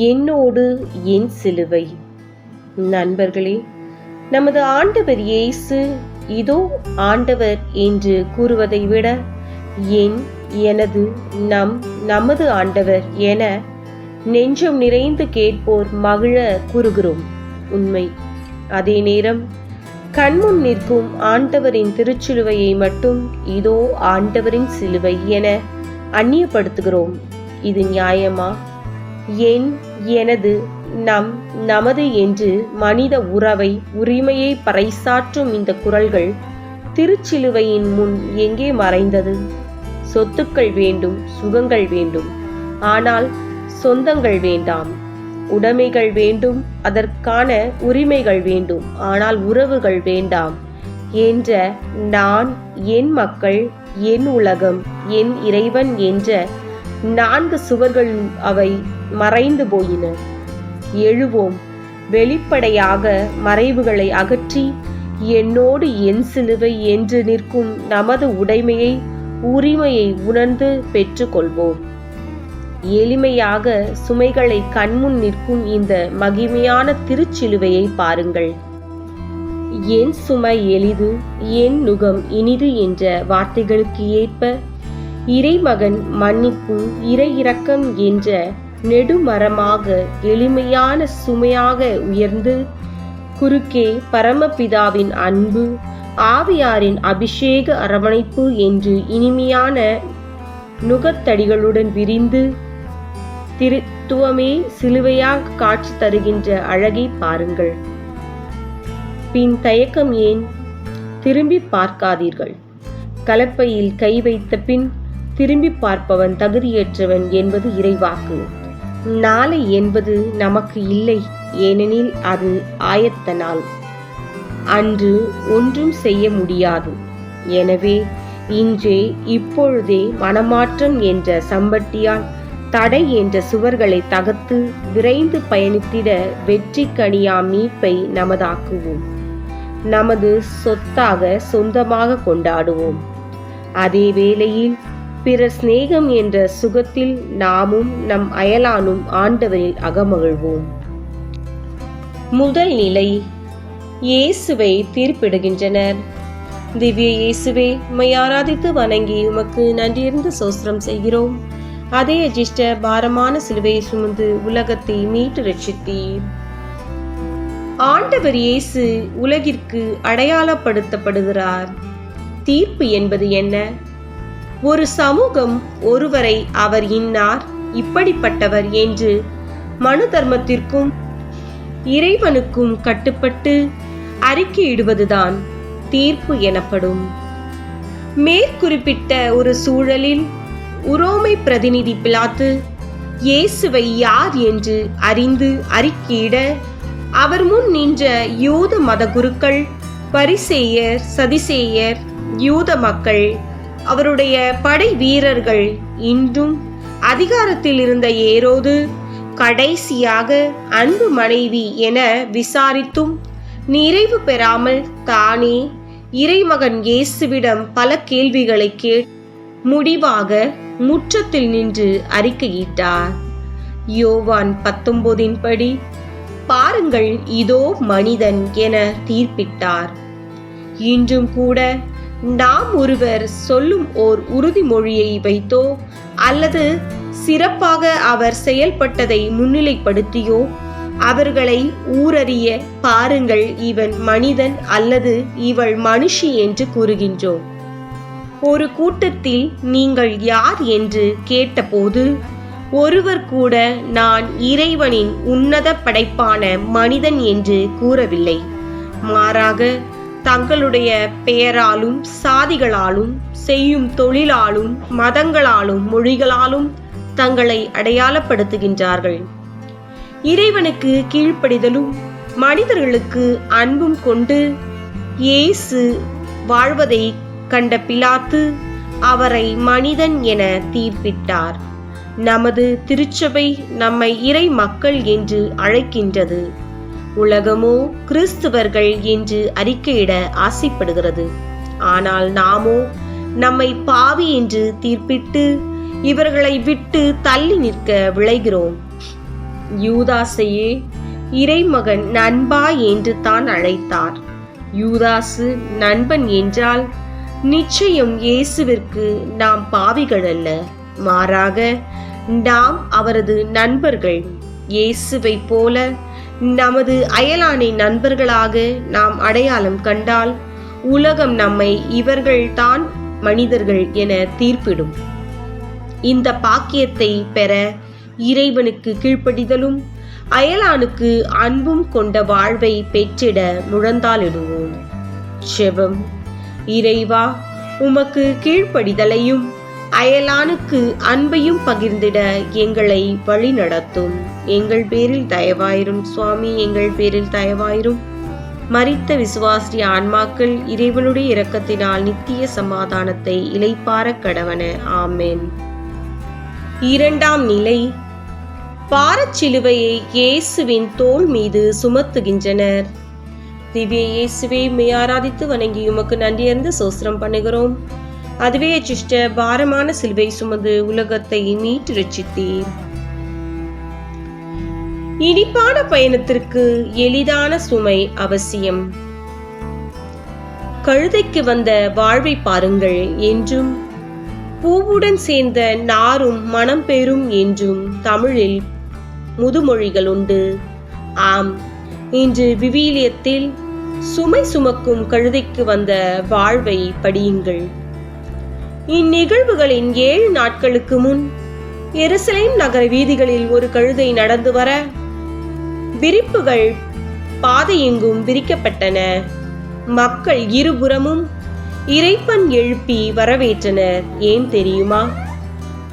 என்னோடு என் சிலுவை. நண்பர்களே, நமது ஆண்டவர் இயேசு இதோ ஆண்டவர் என்று கூறுவதை விட என், எனது, நமது ஆண்டவர் என நெஞ்சம் நிறைந்து கேட்போர் மகிழ கூறுகிறோம். உண்மை. அதே நேரம் கண்முன் நிற்கும் ஆண்டவரின் திருச்சிலுவையை மட்டும் இதோ ஆண்டவரின் சிலுவை என அந்நியப்படுத்துகிறோம். இது நியாயமா? என், எனது, நமது என்று மனித உரிமையை பறைசாற்றும் இந்த குரல்கள் திருச்சிலுவையின் முன் எங்கே மறைந்தது? சொத்துக்கள் வேண்டும், சுகங்கள் வேண்டும், ஆனால் சொந்தங்கள் வேண்டாம். உடைமைகள் வேண்டும், அதற்கான உரிமைகள் வேண்டும், ஆனால் உறவுகள் வேண்டாம் என்ற நான், என் மக்கள், என் உலகம், என் இறைவன் என்ற 4 சுவர்கள் அவை மறைந்து போயின. எழுவோம், வெளிப்படையாக மறைவுகளை அகற்றி என்னோடு என் சிலுவை என்று நிற்கும் நமது உரிமையை உணர்ந்து பெற்றுக்கொள்வோம். எளிமையாக சுமைகளை கண்முன் நிற்கும் இந்த மகிமையான திருச்சிலுவையை பாருங்கள். என் சுமை எளிது, என் நுகம் இனிது என்ற வார்த்தைகளுக்கு ஏற்ப இறைமகன் மன்னிப்பும் இறை இரக்கம் என்ற நெடுமரமாக எளிமையான சுமையாக உயர்ந்து குறுக்கே பரமபிதாவின் அன்பு, ஆவியாரின் அபிஷேக அரவணைப்பு என்று இனிமையான நுகத்தடிகளுடன் விரிந்து திருத்துவமே சிலுவையாக காட்சி தருகின்ற அழகை பாருங்கள். பின் தயக்கம் ஏன்? திரும்பி பார்க்காதீர்கள். கலப்பையில் கை வைத்த பின் திரும்பி பார்ப்பவன் தகுதியற்றவன் என்பது இறைவாக்கு. நாளை என்பது நமக்கு இல்லை, ஏனெனில் அது ஆயத்த நாள். அன்று ஒன்றும் செய்ய முடியாது. எனவே இன்றே, இப்பொழுதே மனமாற்றம் என்ற சம்பட்டியால் தடை என்ற சுவர்களை தகர்த்து விரைந்து பயணித்திட வெற்றி கனியாம் மீட்பை நமதாக்குவோம். நமது சொத்தாக, சொந்தமாக கொண்டாடுவோம். அதே வேளையில் பிற சிநேகம் என்ற சுகத்தில் நாமும் நம் அயலானும் ஆண்டவரில் அகமகிழ்வோம். முதல் நிலை, இயேசுவை தீர்ப்பிடுகின்றனர். திவ்ய இயேசுவே, உம்மை ஆராதித்து வணங்கி உமக்கு நன்றியிருந்த சோஸ்திரம் செய்கிறோம். அதே அஜிஷ்ட பாரமான சிலுவையை சுமந்து உலகத்தை மீட்டு ரட்சித்தீர். ஆண்டவர் இயேசு உலகிற்கு அடையாளப்படுத்தப்படுகிறார். தீர்ப்பு என்பது என்ன? ஒரு சமூகம் ஒருவரை அவர் இன்னார், இப்படிப்பட்டவர் என்று மனு தர்மத்திற்கும் இறைவனுக்கும் கட்டுப்பட்டு அறிக்கையிடுவதுதான் தீர்ப்பு எனப்படும். மேற்குறிப்பிட்ட ஒரு சூழலில் உரோமை பிரதிநிதி பிலாத்து இயேசுவை யார் என்று அறிந்து அறிக்கையிட அவர் முன் நின்ற யூத மத குருக்கள், பரிசேயர், சதிசேயர், யூத மக்கள், அவருடைய படை வீரர்கள், இன்றும் அதிகாரத்தில் இருந்த ஏரோது, கடைசியாக அன்பு மனைவி என விசாரித்தும் நிறைவு பெறாமல் தானே இறைமகன் இயேசுவிடம் பல கேள்விகளை முடிவாக முற்றத்தில் நின்று அறிக்கையிட்டார். யோவான் 19 படி, பாருங்கள், இதோ மனிதன் என தீர்ப்பிட்டார். இன்றும் கூட நாம் ஒருவர் சொல்லும் ஓர் உறுதிமொழியை வைத்தோ அல்லது சிறப்பாக அவர் செயல்பட்டதை முன்னிலைப்படுத்தியோ அவர்களை ஊரறிய பாருங்கள், இவன் மனிதன் அல்லது இவள் மனுஷி என்று கூறுகின்றோம். ஒரு கூட்டத்தில் நீங்கள் யார் என்று கேட்டபோது ஒருவர் கூட நான் இறைவனின் உன்னத படைப்பான மனிதன் என்று கூறவில்லை. மாறாக தங்களுடைய பெயராலும், சாதிகளாலும், செய்யும் தொழிலாலும், மதங்களாலும், மொழிகளாலும் தங்களை அடையாளப்படுத்துகின்றார்கள். இறைவனுக்கு கீழ்ப்படிதலும் மனிதர்களுக்கு அன்பும் கொண்டு இயேசு வாழ்வதை கண்ட பிலாத்து அவரை மனிதன் என தீர்ப்பிட்டார். நமது திருச்சபை நம்மை இறை மக்கள் என்று அழைக்கின்றது. உலகமோ கிறிஸ்துவர்கள் என்று அறிக்கையிட ஆசைப்படுகிறது. ஆனால் நாமோ நம்மை பாவி என்று தீர்ப்பிட்டு இவர்களை விட்டு தள்ளி நிற்க விளைகிறோம். யூதாசையே இறைமகன் நண்பா என்று தான் அழைத்தார். யூதாசு நண்பன் என்றால் நிச்சயம் இயேசுவிற்கு நாம் பாவிகள் அல்ல, மாறாக நாம் அவரது நண்பர்கள். இயேசுவை போல நமது அயலானை நண்பர்களாக நாம் அடையாளம் கண்டால் உலகம் நம்மை இவர்கள்தான் மனிதர்கள் என தீர்ப்பிடும். இந்த பாக்கியத்தை பெற இறைவனுக்கு கீழ்ப்படிதலும் அயலானுக்கு அன்பும் கொண்ட வாழ்வை பெற்றிட முழந்தாளிடுவோம். ஜெபம். இறைவா, உமக்கு கீழ்ப்படிதலையும் அயலானுக்கு அன்பையும் பகிர்ந்திட எங்களை வழி நடத்தும். எங்கள் பேரில் தயவாயிரும் சுவாமி, எங்கள் பேரில் தயவாயிரும். மரித்த விசுவாசி ஆன்மாக்கள் இறைவனுடைய இரக்கத்தினால் நித்திய சமாதானத்தை இளைப்பார கடவன. ஆமென். இரண்டாம் நிலை. பாரச்சிலுவையை இயேசுவின் தோள் மீது சுமத்துகின்றனர். திவ்ய இயேசுவை ஆராதித்து வணங்கி உமக்கு நன்றியர்ந்து சோஸ்திரம் பண்ணுகிறோம். அதுவே சிஷ்ட பாரமான சிலுவை சுமந்து உலகத்தை மீட்டு ரட்சித்தீர். இனிப்பான பயணத்திற்கு எளிதான சுமை அவசியம். கழுதைக்கு வந்த வாழ்வை பாருங்கள் என்றும் பூவுடன் சேர்ந்த நாரும் மனம் பெறும் என்றும் தமிழில் முதுமொழிகள் உண்டு. ஆம், இன்று விவிலியத்தில் சுமை சுமக்கும் கழுதைக்கு வந்த வாழ்வை படியுங்கள். இந்நிகழ்வுகளின் 7 நாட்களுக்கு முன் எருசலேம் நகர வீதிகளில் ஒரு கழுதை நடந்து வர விரிப்புகள் பாதையெங்கும் விரிக்கப்பட்டன. மக்கள் இருபுறமும் இறைப்பன் எழுப்பி வரவேற்றனர். ஏன் தெரியுமா?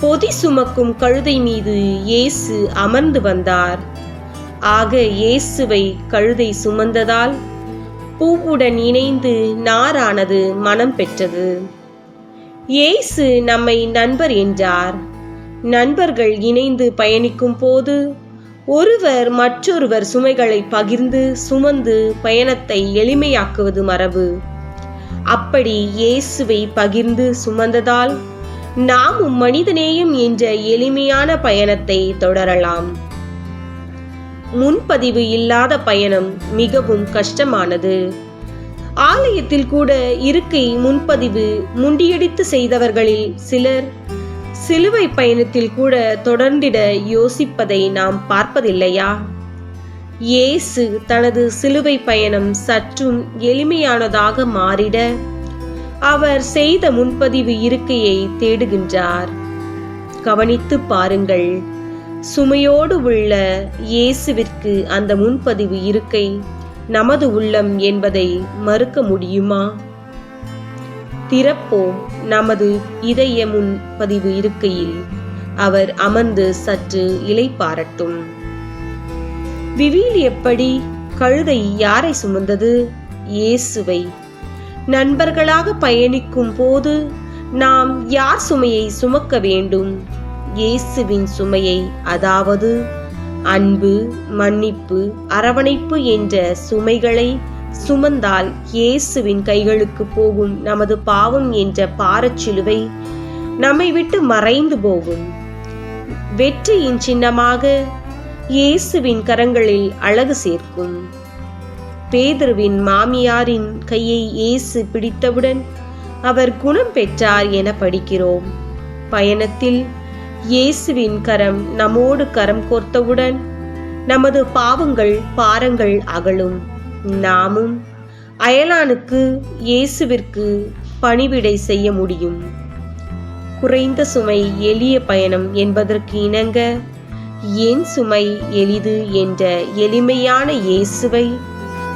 பொதி சுமக்கும் கழுதை மீது இயேசு அமர்ந்து வந்தார். ஆக இயேசுவை கழுதை சுமந்ததால் பூவுடன் இணைந்து நாரானது மனம் பெற்றது. இயேசு நம்மை நண்பர் என்றார். நண்பர்கள் இணைந்து பயணிக்கும் போது ஒருவர் மற்றொருவர் சுமைகளை பகிர்ந்து சுமந்து பயணத்தை எளிமையாக்குவது மரபு. அப்படி இயேசுவை பகிர்ந்து சுமந்ததால் நாமும் மனிதநேயம் என்ற எளிமையான பயணத்தை தொடரலாம். முன்பதிவு இல்லாத பயணம் மிகவும் கஷ்டமானது. ஆலயத்தில் கூட இருக்கை முன்பதிவு முண்டியடித்து செய்தவர்களில் சிலர் சிலுவை பயணத்தில் கூட தொடர்ந்திட யோசிப்பதை நாம் பார்ப்பதில்லையா? இயேசு தனது சிலுவை பயணம் சற்றும் எளிமையானதாக மாறிட அவர் செய்த முன்பதிவு இருக்கையை தேடுகின்றார். கவனித்து பாருங்கள். சுமையோடு உள்ள இயேசுவிற்கு அந்த முன்பதிவு இருக்கை நமது உள்ளம் என்பதை மறுக்க முடியுமா? திறப்போம் நமது இதய முன்பதிவு இருக்கையில். அவர் அமர்ந்து சற்று இளைப்பாரட்டும். விவிலியப்படி கழுதை யாரை சுமந்தது? இயேசுவை. நண்பர்களாக பயணிக்கும் போது நாம் யார் சுமையை சுமக்க வேண்டும்? இயேசுவின் சுமையை, அதாவது அன்பு, மன்னிப்பு, அரவணைப்பு என்ற சுமைகளை சுமந்தால் இயேசுவின் கைகளுக்கு போகும் நமது பாவம் என்ற பாரச்சிலுவை நம்மை விட்டு மறைந்து போகும். வெற்றியின் சின்னமாக இயேசுவின் கரங்களில் அழகு சேர்க்கும். பேதுருவின் மாமியாரின் கையை இயேசு பிடித்தவுடன் அவர் குணம் பெற்றார் என படிக்கிறோம். பயணத்தில் இயேசுவின் கரம் நம்மோடு கரம் கோர்த்தவுடன் நமது பாவங்கள் பாரங்கள் அகலும். நாமும் அயலானுக்கு இயேசுவிற்கு பணிவிடை செய்ய முடியும். குறைந்த சுமை எளிய பயணம் என்பதற்கு இணங்க என் சுமை எளிது என்ற எளிமையான இயேசுவை,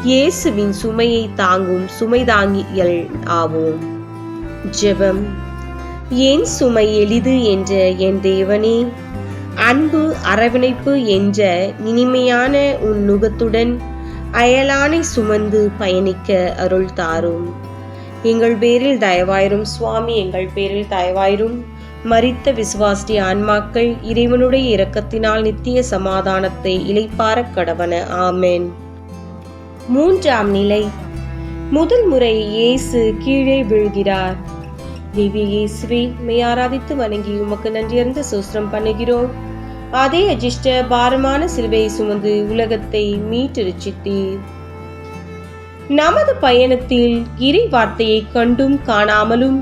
இயேசுவின் சுமையை தாங்கும் சுமைதாங்கிகள் ஆவோம். ஜெபம். என் சுமை எளிது என்ற என் தேவனே, அன்பு அரவணைப்பு என்ற இனிமையான உன் நுகத்துடன் அயலானை சுமந்து பயணிக்க அருள் தாரும். எங்கள் பேரில் தயவாயிரும் சுவாமி, எங்கள் பேரில் தயவாயிரும். மரித்த விசுவாசி ஆன்மாக்கள் இறைவனுடைய இரக்கத்தினால் நித்திய சமாதானத்தை இளைப்பார கடவன. ஆமென். மூன்றாம் நிலை. முதல் முறை இயேசு கீழே விழுகிறார். திவ்ய இயேசுவை ஆராதித்து வணங்கி உமக்கு நன்றியர்ந்து சோஸ்திரம் பண்ணுகிறோம். அதே அஜிஷ்ட பாரமான சிலுவை சுமந்து உலகத்தை மீட்டெழுச்சித்தீர். நமது பயணத்தில் இறை வார்த்தையை கண்டும் காணாமலும்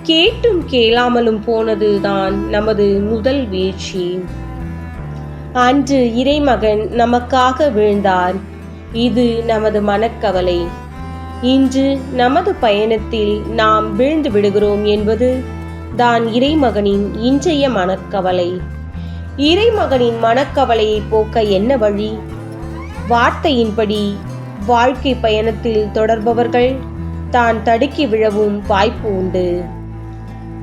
கேட்டும் கேளாமலும் போனதுதான் நமது முதல் வீழ்ச்சி. அன்று இறைமகன் நமக்காக வீழ்ந்தார். இது நமது மனக்கவலை. இன்று நமது பயணத்தில் நாம் வீழ்ந்து விடுகிறோம் என்பது தான் இறைமகனின் இன்றைய மனக்கவலை. இறைமகனின் மனக்கவலையை போக்க என்ன வழி? வார்த்தையின்படி வாழ்க்கை பயணத்தில் தொடர்பவர்கள் தான் தடுக்கி விழவும் வாய்ப்பு உண்டு.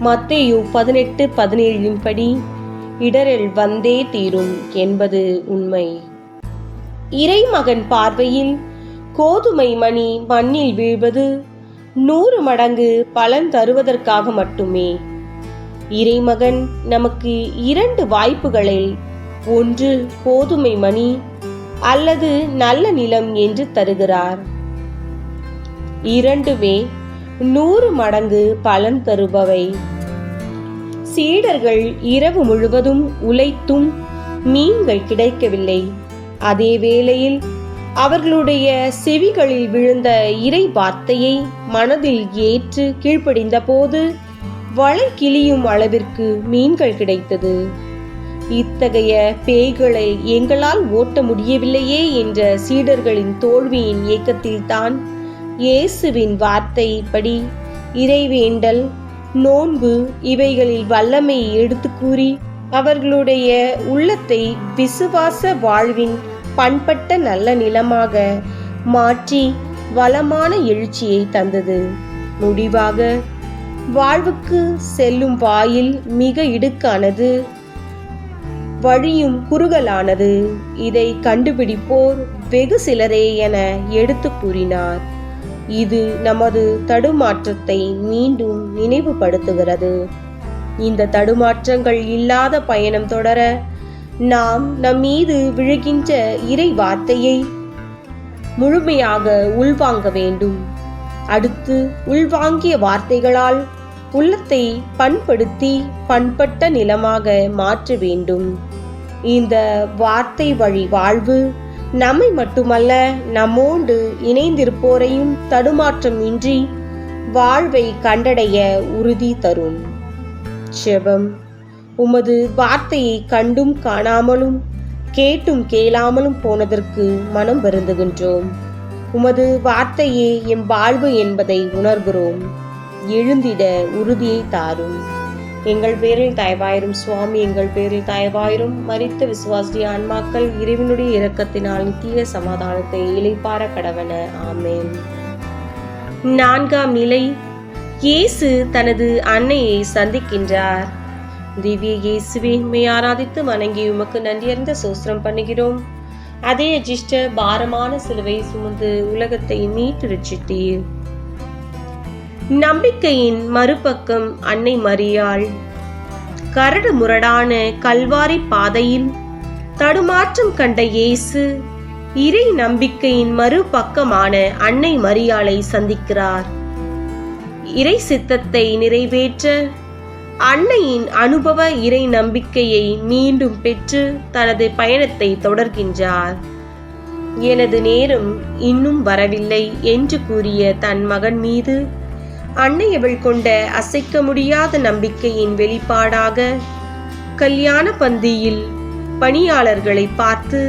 மத்தேயு 18:17 படி இடரில் வந்தே தீரும் என்பது உண்மை. இறைமகன் பார்வையில் கோதுமை மணி மண்ணில் வீழ்வது 100 மடங்கு பலன் தருவதற்காக மட்டுமே. இறைமகன் நமக்கு 2 வாய்ப்புகளை, ஒன்று கோதுமை மணி அல்லது நல்ல நிலம் என்று தருகிறார். இரண்டுமே 100 மடங்கு பலன் தருபவை. சீடர்கள் இரவு முழுவதும் உழைத்தும் மீன்கள் கிடைக்கவில்லை. அதே வேளையில் அவர்களுடைய செவிகளில் விழுந்த இறை வார்த்தையை மனதில் ஏற்று கீழ்ப்படிந்த போது வலை கிளியும் அளவிற்கு மீன்கள் கிடைத்தது. இத்தகைய பேய்களை எங்களால் ஓட்ட முடியவில்லையே என்ற சீடர்களின் தோல்வியின் இயக்கத்தில்தான் இயேசுவின் வார்த்தைப்படி இறைவேண்டல், நோன்பு இவைகளில் வல்லமையை எடுத்து கூறி அவர்களுடைய உள்ளத்தை விசுவாச வாழ்வின் பண்பட்ட நல்ல நிலமாக மாற்றி வளமான எழுச்சியை தந்தது. முடிவாக வாழ்வுக்கு செல்லும் வாயில் மிக இடுக்கானது, வழியும் குறுகலானது. இதை கண்டுபிடிப்போர் வெகு சிலரே என எடுத்து கூறினார். இது நமது தடுமாற்றத்தை மீண்டும் நினைவுபடுத்துகிறது. இந்த தடுமாற்றங்கள் இல்லாத பயணம் தொடர நாம் நம்மீது விழுகின்ற இறை வார்த்தையை முழுமையாக உள்வாங்க வேண்டும். அடுத்து உள்வாங்கிய வார்த்தைகளால் உள்ளத்தை பண்படுத்தி பண்பட்ட நிலமாக மாற்ற வேண்டும். இந்த வார்த்தை வழி வாழ்வு நம்மை மட்டுமல்ல, நம்மோடு இணைந்திருப்போரையும் தடுமாற்றம் இன்றி வாழ்வை கண்டடைய உறுதி தரும். ஜெபம். உமது வார்த்தையை கண்டும் காணாமலும் கேட்டும் கேளாமலும் போனதற்கு மனம் வருந்துகின்றோம். உமது வார்த்தையே எம் வாழ்வு என்பதை உணர்கிறோம். எழுந்திட உறுதியை தாரும். எங்கள் பேரில் தயவாயிரும் சுவாமி, எங்கள் பேரில் தயவாயிரும். மரித்த விசுவாசி ஆன்மாக்கள் இறைவனுடைய இரக்கத்தினால் நித்திய சமாதானத்தை இளைப்பார கடவன. ஆமென். 4ஆம் நிலை, இயேசு தனது அன்னையை சந்திக்கின்றார். திவ்ய இயேசுவே, உம்மை ஆராதித்து வணங்கி உமக்கு நன்றியறிந்த சோஸ்திரம் பண்ணுகிறோம். அதே அஜிஷ்ட பாரமான சிலுவை சுமந்து உலகத்தை மீட்டு ரட்சித்தீர். நம்பிக்கையின் மறுபக்கம் அன்னை மரியாள். கரடு முரடான கல்வாரி பாதையில் தடுமாற்றம் கண்ட இயேசு இறை நம்பிக்கையின் மறுபக்கமான அன்னை மரியாளை சந்திக்கிறார். இறை சித்தத்தை நிறைவேற்ற அன்னையின் அனுபவ இறை நம்பிக்கையை மீண்டும் பெற்று தனது பயணத்தை தொடர்கின்றார். எனது நேரம் இன்னும் வரவில்லை என்று கூறிய தன் மகன் மீது அன்னை அவள் கொண்ட அசைக்க முடியாத நம்பிக்கையின் வெளிப்பாடாக கல்யாண பந்தியில் பணியாளர்களை பார்த்து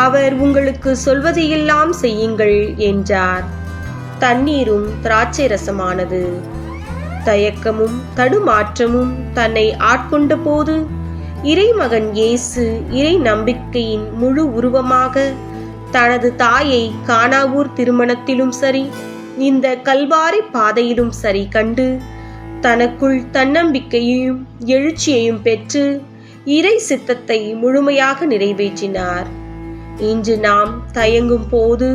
அவர் உங்களுக்கு சொல்வதையெல்லாம் செய்யுங்கள் என்றார். தண்ணீரும் திராட்சை ரசமானது. தயக்கமும் தடுமாற்றமும் தன்னை ஆட்கொண்ட போது இறைமகன் இயேசு இறை நம்பிக்கையின் முழு உருவமாக தனது தாயை கானாவூர் திருமணத்திலும் சரி, இந்த கல்வாரி பாதையிலும் சரி கண்டு தனக்குள் தன்னம்பிக்கையையும் எழுச்சியையும் பெற்று இறை சித்தத்தை முழுமையாக நிறைவேற்றினார். இன்று நாம் தயங்கும் போது,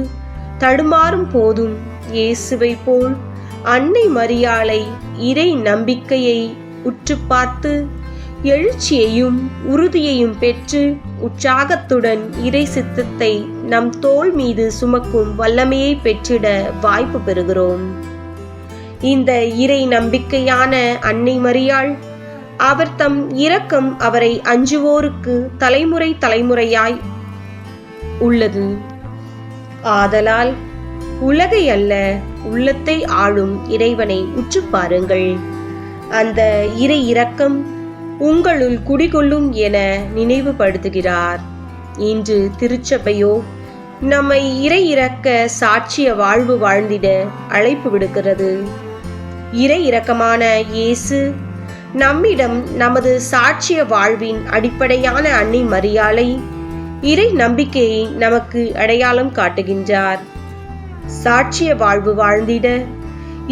தடுமாறும் போதும் இயேசுவை போல் அன்னை மரியாளை இறை நம்பிக்கையை உற்று பார்த்து எழுச்சியையும் உறுதியையும் பெற்று உற்சாகத்துடன் இறை சித்தத்தை நம் தோள் மீது சுமக்கும் வல்லமையை பெற்றிட வாய்ப்பு பெறுகிறோம். இந்த இறை நம்பிக்கையான அன்னை மரியாள் அவர் தம் இரக்கம் அவரை அஞ்சுவோருக்கு தலைமுறை தலைமுறையாய் உள்ளது. ஆதலால் உலகை அல்ல, உள்ளத்தை ஆளும் இறைவனை உற்று பாருங்கள். அந்த இறை இரக்கம் உங்களுள் குடிகொள்ளும் என நினைவுபடுத்துகிறார். இன்று திருச்சபையோ நம்மை இறை இரக்க சாட்சிய வாழ்வு வாழ்ந்திட அழைப்பு விடுக்கிறது. இறை இரக்கமான இயேசு நம்மிடம் நமது சாட்சிய வாழ்வின் அடிப்படையான அன்னை மரியாளை, இறை நம்பிக்கையை நமக்கு அடையாளம் காட்டுகின்றார். சாட்சிய வாழ்வு வாழ்ந்திட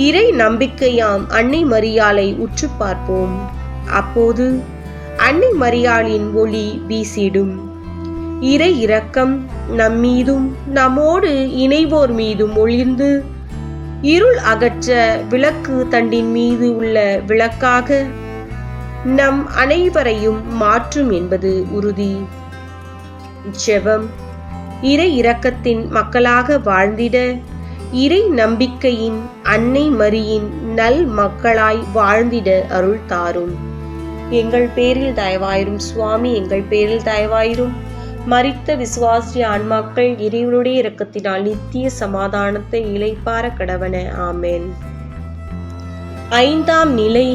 இறை நம்பிக்கையாம் அன்னை மரியாளை உற்று பார்ப்போம். அப்போது அன்னை மரியாளின் ஒளி வீசிடும். இறை இரக்கம் நம்மீதும் நம்மோடு இணைவோர் மீதும் ஒளிர்ந்து இருள் அகற்ற விளக்கு தண்டின் மீது உள்ள விளக்காக நம் அனைவரையும் மாற்றும் என்பது உறுதி. ஜெபம். இறை இரக்கத்தின் மக்களாக வாழ்ந்திட இறை நம்பிக்கையின் அன்னை மரியின் நல் மக்களாய் வாழ்ந்திட அருள் தாரும். எங்கள் பேரில் தயவாயிரும் சுவாமி, எங்கள் பேரில் தயவாயிரும். மரித்த விசுவாசிய ஆன்மாக்கள் இறைவனுடைய இரக்கத்தினால் நித்திய சமாதானத்தை இளைப்பார கடவன. ஆமென். 5ஆம் நிலை.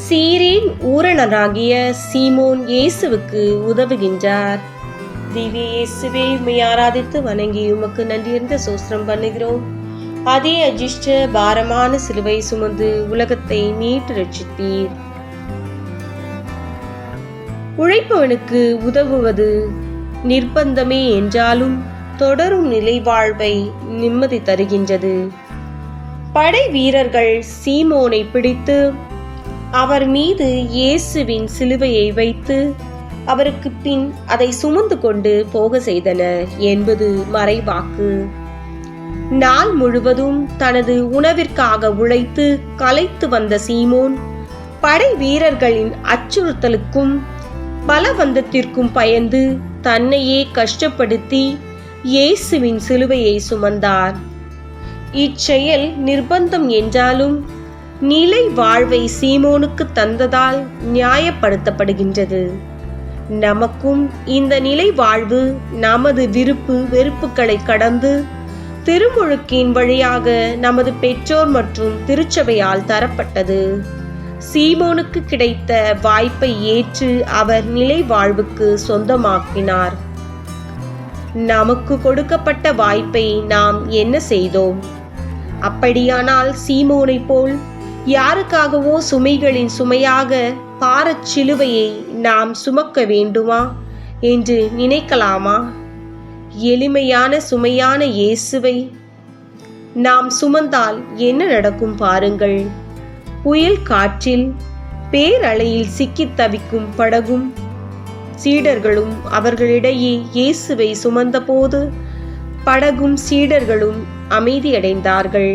சீரேன் ஊரணராகிய சீமோன் இயேசுவுக்கு உதவுகின்றார். திவ்ய இயேசுவே, உம்மை ஆராதித்து வணங்கி உமக்கு நன்றியறிந்த சோஸ்திரம் பண்ணுகிறோம். அதே அஜிஷ்ட பாரமான சிலுவை சுமந்து உலகத்தை மீட்டு ரட்சித்தீர். உழைப்பவனுக்கு உதவுவது நிர்பந்தமே என்றாலும் தொடரும் நிலை வாழ்வை நிம்மதி தருகின்றது. படை வீரர்கள் சீமோனை பிடித்து அவர் மீது இயேசுவின் சிலுவையை வைத்து அவருக்கு பின் அதை சுமந்து கொண்டு போக செய்தனர் என்பது மறைவாக்கு. நாள் முழுவதும் தனது உணவிற்காக உழைத்து களைத்து வந்த சீமோன் படை வீரர்களின் அச்சுறுத்தலுக்கும் பலவந்தத்திற்கும் பயந்து தன்னையே கஷ்டப்படுத்தி இயேசுவின் சிலுவையை சுமந்தார். இச்செயல் நிர்பந்தம் என்றாலும் நிலை வாழ்வை சீமோனுக்கு தந்ததால் நியாயப்படுத்தப்படுகின்றது. நமக்கும் இந்த நிலை வாழ்வு நமது விருப்பு வெறுப்புகளை கடந்து திருமுழுக்கின் வழியாக நமது பெற்றோர் மற்றும் திருச்சபையால் தரப்பட்டது. சீமோனுக்கு கிடைத்த வாய்ப்பை ஏற்று அவர் நிலை வாழ்வுக்கு சொந்தமாக்கினார். நமக்கு கொடுக்கப்பட்ட வாய்ப்பை நாம் என்ன செய்தோம்? அப்படியானால் சீமோனை போல் யாருக்காகவோ சுமைகளின் சுமையாக பாரச் சிலுவையை நாம் சுமக்க வேண்டுமா என்று நினைக்கலாமா? எளிமையான சுமையான இயேசுவை நாம் சுமந்தால் என்ன நடக்கும் பாருங்கள். புயல் காற்றில் பேரலையில் சிக்கித் தவிக்கும் படகும் சீடர்களும் அவர்களிடையே இயேசுவை சுமந்தபோது படகும் சீடர்களும் அமைதியடைந்தார்கள்.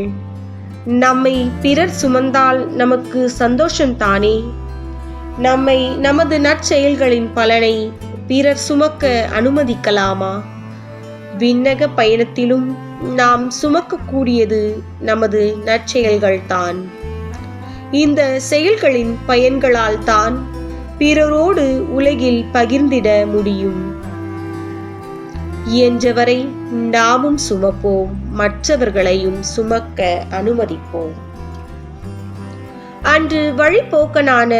நம்மை பிறர் சுமந்தால் நமக்கு சந்தோஷம்தானே? நம்மை நமது நற்செயல்களின் பலனை பிறர் சுமக்க அனுமதிக்கலாமா? விண்ணக பயணத்திலும் நாம் சுமக்கக்கூடியது நமது நற்செயல்கள் தான். இந்த செயல்களின் பயன்களால் தான் பிறரோடு உலகில் பகிர்ந்திட முடியும். இயன்றவரை நாமும் சுமப்போம், மற்றவர்களையும் சுமக்க அனுமதிப்போம். அன்று வழிபோக்கனான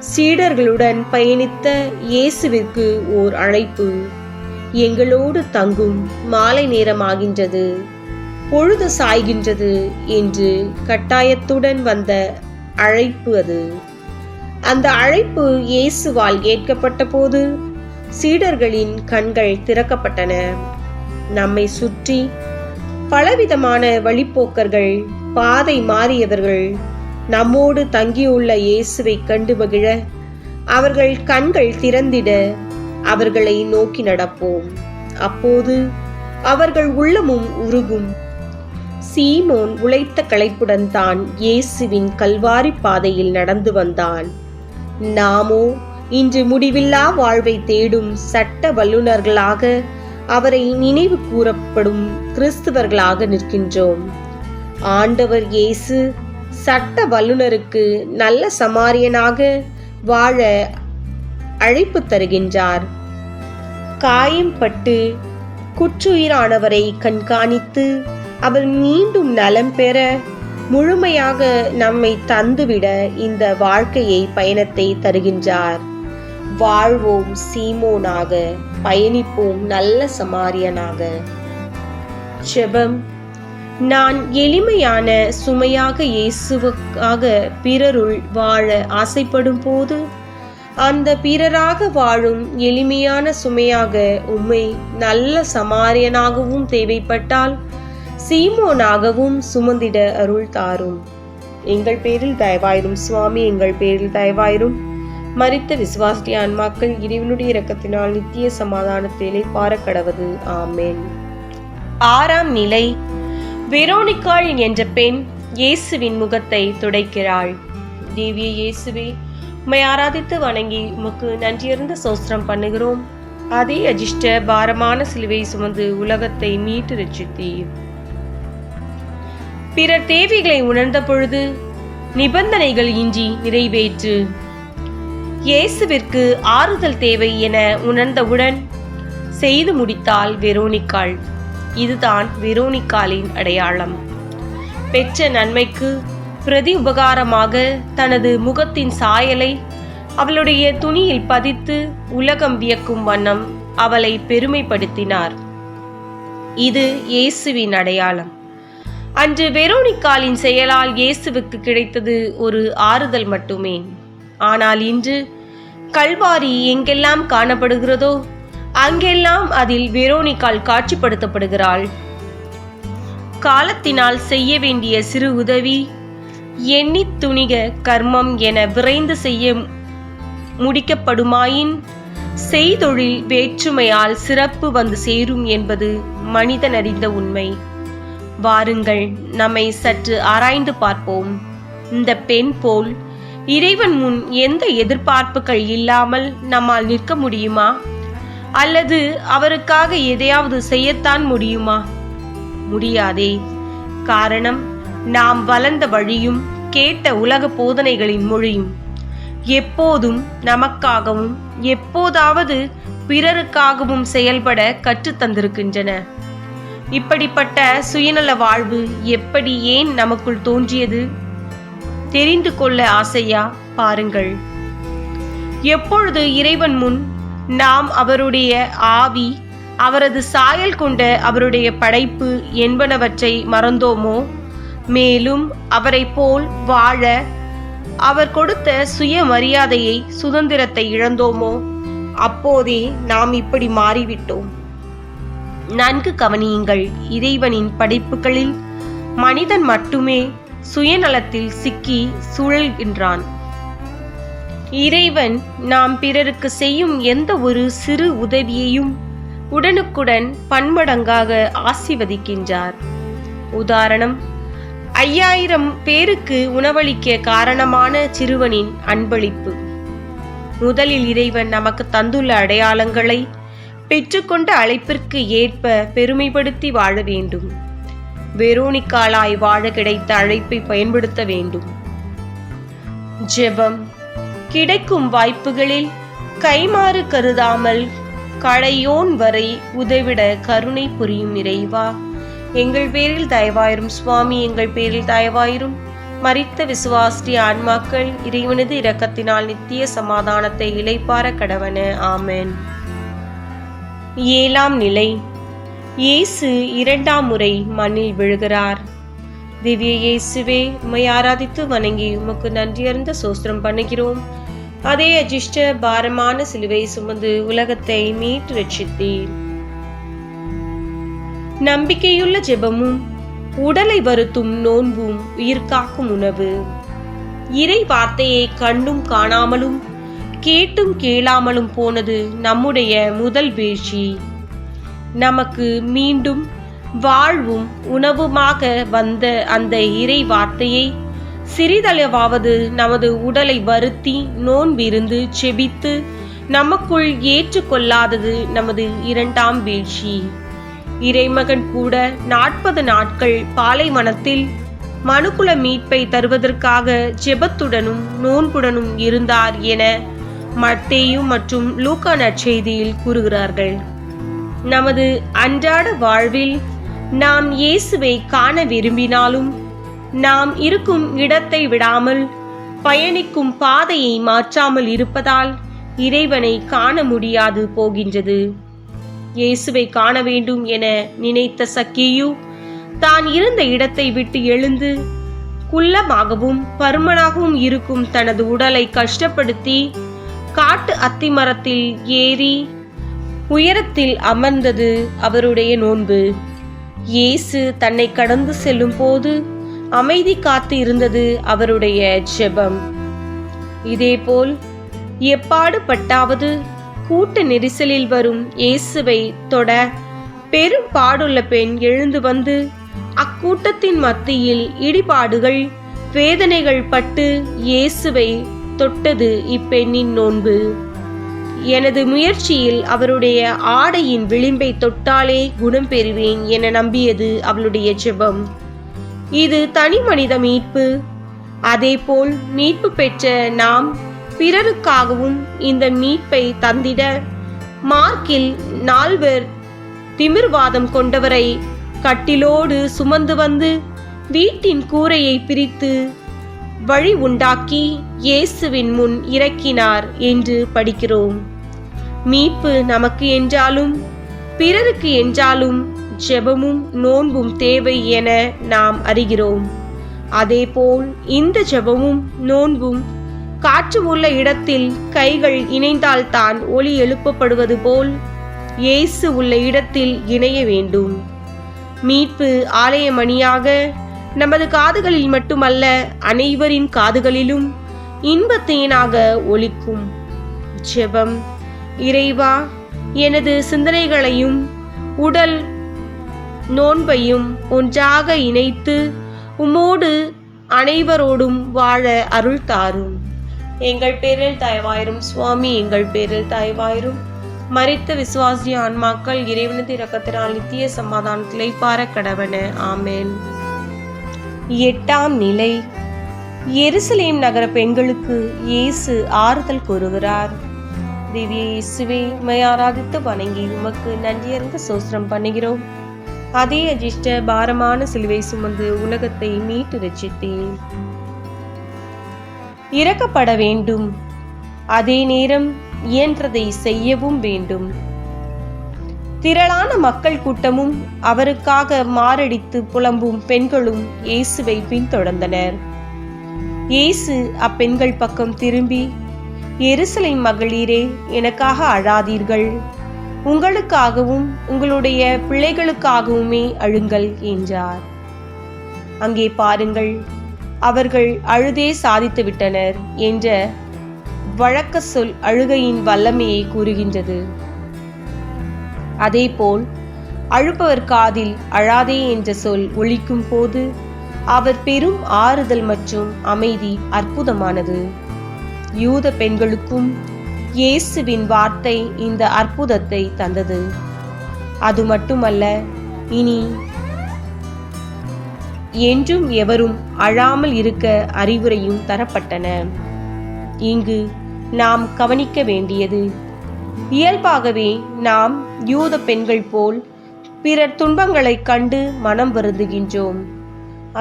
சீடர்களுடன் பயணித்த இயேசுவிற்கு ஓர் அழைப்பு. எங்களோடு தங்கும், மாலை நேரமாகின்றது, பொழுது சாய்கின்றது என்று கட்டாயத்துடன் வந்த அழைப்பு அது. அந்த அழைப்பு இயேசுவால் ஏற்கப்பட்ட போது சீடர்களின் கண்கள் திறக்கப்பட்டன. நம்மை சுற்றி பலவிதமான வழிப்போக்கர்கள், பாதை மாறியவர்கள் நம்மோடு தங்கியுள்ள இயேசுவை கண்டு மகிழ அவர்கள் கண்கள் திறந்திட அவர்களை நோக்கி நடப்போம். அப்போது அவர்கள் உள்ளமும் உருகும். சீமோன் உழைத்த களைப்புடன் தான் இயேசுவின் கல்வாரி பாதையில் நடந்து வந்தான். நாமோ இன்று முடிவில்லா வாழ்வை தேடும் சட்ட வல்லுநர்களாக, அவரை நினைவு கூறப்படும் கிறிஸ்தவர்களாக நிற்கின்றோம். ஆண்டவர் இயேசு சட்ட வல்லுநருக்கு நல்ல சமாரியனாக வாழ அழைப்பு தருகின்றார். காயம்பட்டு குற்றுயிரானவரை கண்காணித்து அவர் மீண்டும் நலம் பெற முழுமையாக நம்மை தந்துவிட இந்த வாழ்க்கையை பயணத்தை தருகின்றார். வாழ்வோம் சீமோனாக, பயணிப்போம் நல்ல சமாரியனாக. ஜெபம். நான் எளிமையான சுமையாக இயேசுவுக்காக பிறருள் வாழ ஆசைப்படும் போது அந்த பிறராக வாழும் எளிமையான சுமையாக உம்மை நல்ல சமாரியனாகவும் தேவைப்பட்டால் சீமோனாகவும் சுமந்திட அருள் தாரும். எங்கள் பேரில் தயவாயிரும் சுவாமி, எங்கள் பேரில் தயவாயிரும். மரித்த விசுவாசி ஆன்மாக்கள் இறைவனுடைய இரக்கத்தினால் நித்திய சமாதானத்திலே பாரக்கடவது. ஆமென். 6ஆம் நிலை. வெரோனிக்காள் என்ற பெண் இயேசுவின் முகத்தை துடைக்கிறாள். தேவிய இயேசுவே, உம்மை ஆராதித்து வணங்கி உமக்கு நன்றியறிந்த சோஸ்திரம் பண்ணுகிறோம். அதே அஜிஷ்ட பாரமான சிலுவை சுமந்து உலகத்தை மீட்டு ரட்சித்தீர். பிறர் தேவைகளை உணர்ந்த பொழுது நிபந்தனைகள் இன்றி நிறைவேற்று. இயேசுவிற்கு ஆறுதல் தேவை என உணர்ந்தவுடன் செய்து முடித்தாள் வெரோனிக்காள். இதுதான் வெரோனிக்காளின் அடையாளம். பெற்ற நன்மைக்கு பிரதி உபகாரமாக தனது முகத்தின் சாயலை அவளுடைய துணியில் பதித்து உலகம் வியக்கும் வண்ணம் அவளை பெருமைப்படுத்தினார். இது இயேசுவின் அடையாளம். அன்று வெரோனிக்காளின் செயலால் இயேசுவுக்கு கிடைத்தது ஒரு ஆறுதல் மட்டுமே. ஆனால் இன்று கல்வாரி எங்கெல்லாம் காணப்படுகிறதோ அங்கெல்லாம் அதில் வெரோனிக்காள் காட்சிப்படுத்தப்படுகிறாள். காலத்தினால் செய்ய வேண்டிய சிறு உதவி எண்ணித் துணிக கர்மம் என விரைந்து செய்ய முடிக்கப்படுமாயின் செய்தொழில் வேற்றுமையால் சிறப்பு வந்து சேரும் என்பது மனிதன் அறிந்த உண்மை. வாருங்கள், நம்மை சற்று ஆராய்ந்து பார்ப்போம். இந்த பெண் போல் இறைவன் முன் எந்த எதிர்பார்ப்புகள் இல்லாமல் நம்மால் நிற்க முடியுமா? அல்லது அவருக்காக எதையாவது செய்யத்தான் முடியுமா? முடியாதே. காரணம், நாம் வளர்ந்த வழியும் கேட்ட உலக போதனைகளின் மொழியும் எப்போதும் நமக்காகவும் எப்போதாவது பிறருக்காகவும் செயல்பட கற்றுத்தந்திருக்கின்றன. இப்படிப்பட்ட சுயநல வாழ்வு எப்படி ஏன் நமக்குள் தோன்றியது? தெரிந்து கொள்ள ஆசையா? பாருங்கள். எப்பொழுது இறைவன் முன் நாம் அவருடைய ஆவி, அவரது சாயல் கொண்ட அவருடைய படைப்பு என்பனவற்றை மறந்தோமோ, மேலும் அவரை போல் வாழ அவர் கொடுத்த சுய மரியாதையை, சுதந்திரத்தை இழந்தோமோ, அப்போதே நாம் இப்படி மாறிவிட்டோம். நன்கு கவனியுங்கள். இறைவனின் படைப்புகளில் மனிதன் மட்டுமே சுயநலத்தில் சிக்கி சுழல்கின்றான். இறைவன் நாம் பிறருக்கு செய்யும் எந்த ஒரு சிறு உதவியையும் உடனுக்குடன் பன்மடங்காக ஆசீர்வதிக்கின்றார். உதாரணம், 5000 பேருக்கு உணவளிக்க காரணமான சிறுவனின் அன்பளிப்பு. முதலில் இறைவன் நமக்கு தந்துள்ள அடையாளங்களை பெற்றுக்கொண்ட அழைப்பிற்கு ஏற்ப பெருமைப்படுத்தி வாழ வேண்டும். வெரோனிக்காளாய் வாழ கிடைத்த அழைப்பை பயன்படுத்த வேண்டும். ஜெபம். கிடைக்கும் வாய்ப்புகளில் கைமாறு கருதாமல் கடையோன் வரை உதவிட கருணை புரியும் இறைவா, எங்கள் பேரில் தயவாயிரும் சுவாமி, எங்கள் பேரில் தயவாயிரும். மரித்த விசுவாசி ஆன்மாக்கள் இறைவனது இரக்கத்தினால் நித்திய சமாதானத்தை இளைப்பார கடவன. ஆமென். 7ஆம் நிலை. இயேசு 2ஆம் முறை மண்ணில் விழுகிறார். திவ்ய இயேசுவே, உம்மை ஆராதித்து வணங்கி உமக்கு நன்றியறிந்த சோஸ்திரம் பண்ணுகிறோம். அதே அஜிஷ்ட பாரமான சிலுவை சுமந்து உலகத்தை மீட்டு ரட்சித்தீர். நம்பிக்கையுள்ள ஜெபமும் உடலை வருத்தும் நோன்பும் உயிர் காக்கும் உணவு. இறை வார்த்தையை கண்டும் காணாமலும் கேட்டும் கேளாமலும் போனது நம்முடைய முதல் வீழ்ச்சி. நமக்கு மீண்டும் வாழ்வும் உணவுமாக வந்த அந்த இறை வார்த்தையை சிறிதளவாவது நமது உடலை வருத்தி நோன்பிருந்து செபித்து நமக்குள் ஏற்றுக்கொள்ளாதது நமது 2ஆம் வீழ்ச்சி. இறைமகன் கூட 40 நாட்கள் பாலைவனத்தில் மனுக்குல மீட்பை தருவதற்காக ஜெபத்துடனும் நோன்புடனும் இருந்தார் என மத்தேயு மற்றும் லூக்கா நற்செய்தியில் கூறுகிறார்கள். நமது அன்றாட வாழ்வில் நாம் இயேசுவை காண விரும்பினாலும் நாம் இருக்கும் இடத்தை விடாமல் பயணிக்கும் பாதையை மாற்றாமல் இருப்பதால் இறைவனை காண முடியாது போகின்றது. இயேசுவை காண வேண்டும் என நினைத்த சக்கேயு தான் இருந்த இடத்தை விட்டு எழுந்து குள்ளமாகவும் பருமனாகவும் இருக்கும் தனது உடலை கஷ்டப்படுத்தி காட்டு அத்திமரத்தில் ஏறி உயரத்தில் அமர்ந்தது அவருடைய நோன்பு. இயேசு தன்னை கடந்து செல்லும் போது அமைதி காத்து இருந்தது அவருடைய ஜெபம். இதேபோல் எப்பாடுபட்டாவது கூட்ட நெரிசலில் வரும் இயேசுவை தொட பெரும் பாடுள்ள பெண் எழுந்து வந்து அக்கூட்டத்தின் மத்தியில் இடிபாடுகள் வேதனைகள் பட்டு இயேசுவை தொட்டது இப்பெண்ணின் நோன்பு. எனது முயற்சியில் அவருடைய ஆடையின் விளிம்பை தொட்டாலே குணம் பெறுவேன் என நம்பியது அவளுடைய ஜெபம். இது தனி மனித மீட்பு. அதேபோல் மீட்பு பெற்ற நாம் பிறருக்காகவும் இந்த மீட்பை தந்திட மார்க்கில் 4 திமிர்வாதம் கொண்டவரை கட்டிலோடு சுமந்து வந்து வீட்டின் கூரையை பிரித்து வழி உண்டாக்கி இயேசுவின் முன் இறக்கினார் என்று படிக்கிறோம். மீட்பு நமக்கு என்றாலும் பிறருக்கு என்றாலும் ஜெபமும் நோன்பும் தேவை என நாம் அறிகிறோம். அதேபோல் இந்த ஜெபமும் நோன்பும் காற்று உள்ள இடத்தில் கைகள் இணைந்தால்தான் ஒலி எழுப்பப்படுவது போல் இயேசு உள்ள இடத்தில் இணைய வேண்டும். மீட்பு ஆலயமணியாக நமது காதுகளில் மட்டுமல்ல அனைவரின் காதுகளிலும் இன்பத்தேனாக ஒலிக்கும். ஜெபம். இறைவா, எனது சிந்தனைகளையும் உடல் நோன்பையும் ஒன்றாக இணைத்து உம்மோடு அனைவரோடும் வாழ அருள் தாரும். எங்கள் பேரில் தயவாயிரும் சுவாமி, எங்கள் பேரில் தயவாயிரும். மரித்த விசுவாசி ஆன்மாக்கள் இறைவனது இரக்கத்தினால் நித்திய சமாதானத்திலே பார கடவன. ஆமேன். 8ஆம் நிலை. எருசலேம் நகர பெண்களுக்கு இயேசு ஆறுதல் கூறுகிறார். திவ்ய இயேசுவே, உம்மை ஆராதித்து வணங்கி உமக்கு நன்றியறிந்த ஸ்தோத்திரம் பண்ணுகிறோம். அதே அஜிஷ்ட பாரமான சிலுவை சுமந்து உலகத்தை மீட்டு ரட்சித்தேன். இறக்கப்பட வேண்டும், அதே நேரம் இயன்றதை செய்யவும் வேண்டும். திரளான மக்கள் கூட்டமும் அவருக்காக மாரடித்து புலம்பும் பெண்களும் இயேசுவை பின்தொடர்ந்தனர். இயேசு அப்பெண்கள் பக்கம் திரும்பி, எருசலேம் மகளிரே, எனக்காக அழாதீர்கள், உங்களுக்காகவும் உங்களுடைய பிள்ளைகளுக்காகவுமே அழுங்கள் என்றார். அங்கே பாருங்கள், அவர்கள் அழுதே சாதித்து விட்டனர் என்ற வழக்க சொல் அழுகையின் வல்லமையை கூறுகின்றது. அதேபோல் அழுப்பவர் காதில் அழாதே என்ற சொல் ஒலிக்கும் போது அவர் பெரும் ஆறுதல் மற்றும் அமைதி அற்புதமானது. யூத பெண்களுக்கும் இயேசுவின் வார்த்தை இந்த அற்புதத்தை தந்தது. அது மட்டுமல்ல, இனி என்றும் எவரும் அழாமல் இருக்க அறிவுரையும் தரப்பட்டன. இங்கு நாம் கவனிக்க வேண்டியது, இயல்பாகவே நாம் யூத பெண்கள் போல் பிறர் துன்பங்களைக் கண்டு மனம் வருந்துகின்றோம்.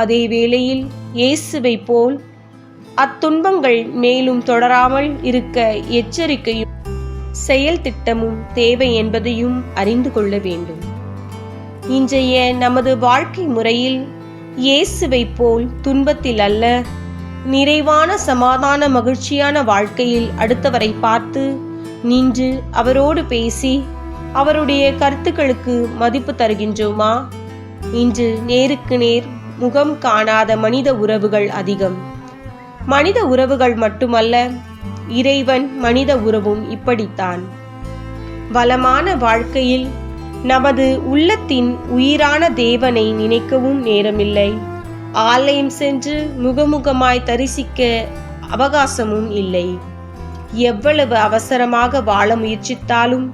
அதே வேளையில் இயேசுவை போல் அத்துன்பங்கள் மேலும் தொடராமல் இருக்க எச்சரிக்கையும் செயல் திட்டமும் தேவை என்பதையும் அறிந்து கொள்ள வேண்டும். இன்றைய நமது வாழ்க்கை முறையில் இயேசுவை போல் துன்பத்தில் அல்ல, நிறைவான சமாதான மகிழ்ச்சியான வாழ்க்கையில் அடுத்தவரை பார்த்து நின்று அவரோடு பேசி அவருடைய கருத்துக்களுக்கு மதிப்பு தருகின்றோமா? இன்று நேருக்கு நேர் முகம் காணாத மனித உறவுகள் அதிகம். மனித உறவுகள் மட்டுமல்ல, இறைவன் மனித உறவும் இப்படித்தான். வளமான வாழ்க்கையில் நமது உள்ளத்தின் உயிரான தேவனை நினைக்கவும் நேரமில்லை. ஆலயம் சென்று முகமுகமாய் தரிசிக்க அவகாசமும் இல்லை. எவ்வளவு அவசரமாக வாழ முயற்சித்தாலும்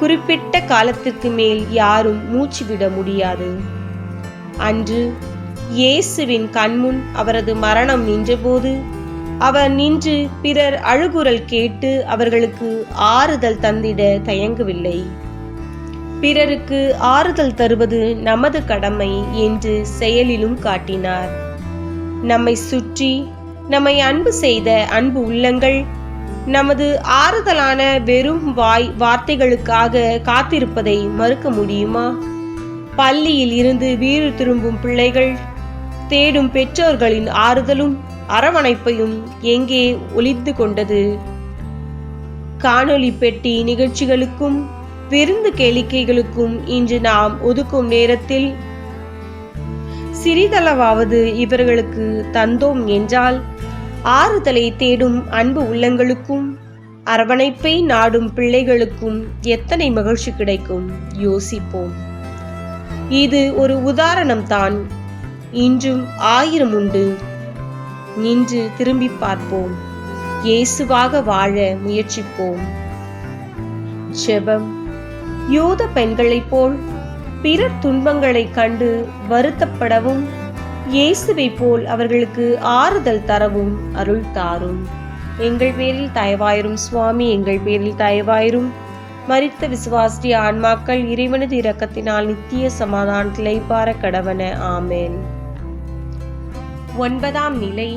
குறிப்பிட்ட காலத்திற்கு மேல் யாரும் மூச்சு விட முடியாது. அன்று இயேசுவின் கண்முன் அவரது மரணம் நின்றபோது அவர் நின்று பிறர் அழுகுரல் கேட்டு அவர்களுக்கு ஆறுதல் தந்திட தயங்கவில்லை. பிறருக்கு ஆறுதல் தருவது நமது கடமை என்று செயலிலும் காட்டினார். நம்மை சுற்றி நம்மை அன்பு செய்த அன்பு உள்ளங்கள் நமது ஆறுதலான வெறும் வார்த்தைகளுக்காக காத்திருப்பதை மறுக்க முடியுமா? பள்ளியில் இருந்து வீடு திரும்பும் பிள்ளைகள் தேடும் பெற்றோர்களின் ஆறுதலும் அரவணைப்பையும் எங்கே ஒளிந்து கொண்டது? காணொளி பெட்டி நிகழ்ச்சிகளுக்கும் விருந்து கேளிக்கைகளுக்கும் இன்று நாம் ஒதுக்கும் நேரத்தில் சிறிதளவாவது இவர்களுக்கு தந்தோம் என்றால் ஆறுதலை தேடும் அன்பு உள்ளங்களுக்கும் அரவணைப்பை நாடும் பிள்ளைகளுக்கும் எத்தனை மகிழ்ச்சி கிடைக்கும்? யோசிப்போம். இது ஒரு உதாரணம்தான். இன்றும் 1000 உண்டு. நின்று திரும்பி பார்ப்போம். இயேசுவாக வாழ முயற்சிப்போம். ஜெபம். யூத பெண்களைப் போல் பிறர் துன்பங்களை கண்டு வருத்தப்படவும் இயேசுவை போல் அவர்களுக்கு ஆறுதல் தரவும் அருள் தாரும். எங்கள் பேரில் தயவாயிரும் சுவாமி, எங்கள் பேரில் தயவாயிரும். மரித்த விசுவாசி ஆன்மாக்கள் இறைவனது இரக்கத்தினால் நித்திய சமாதானத்திலே பார கடவன. ஆமேன். 9ஆம் நிலை.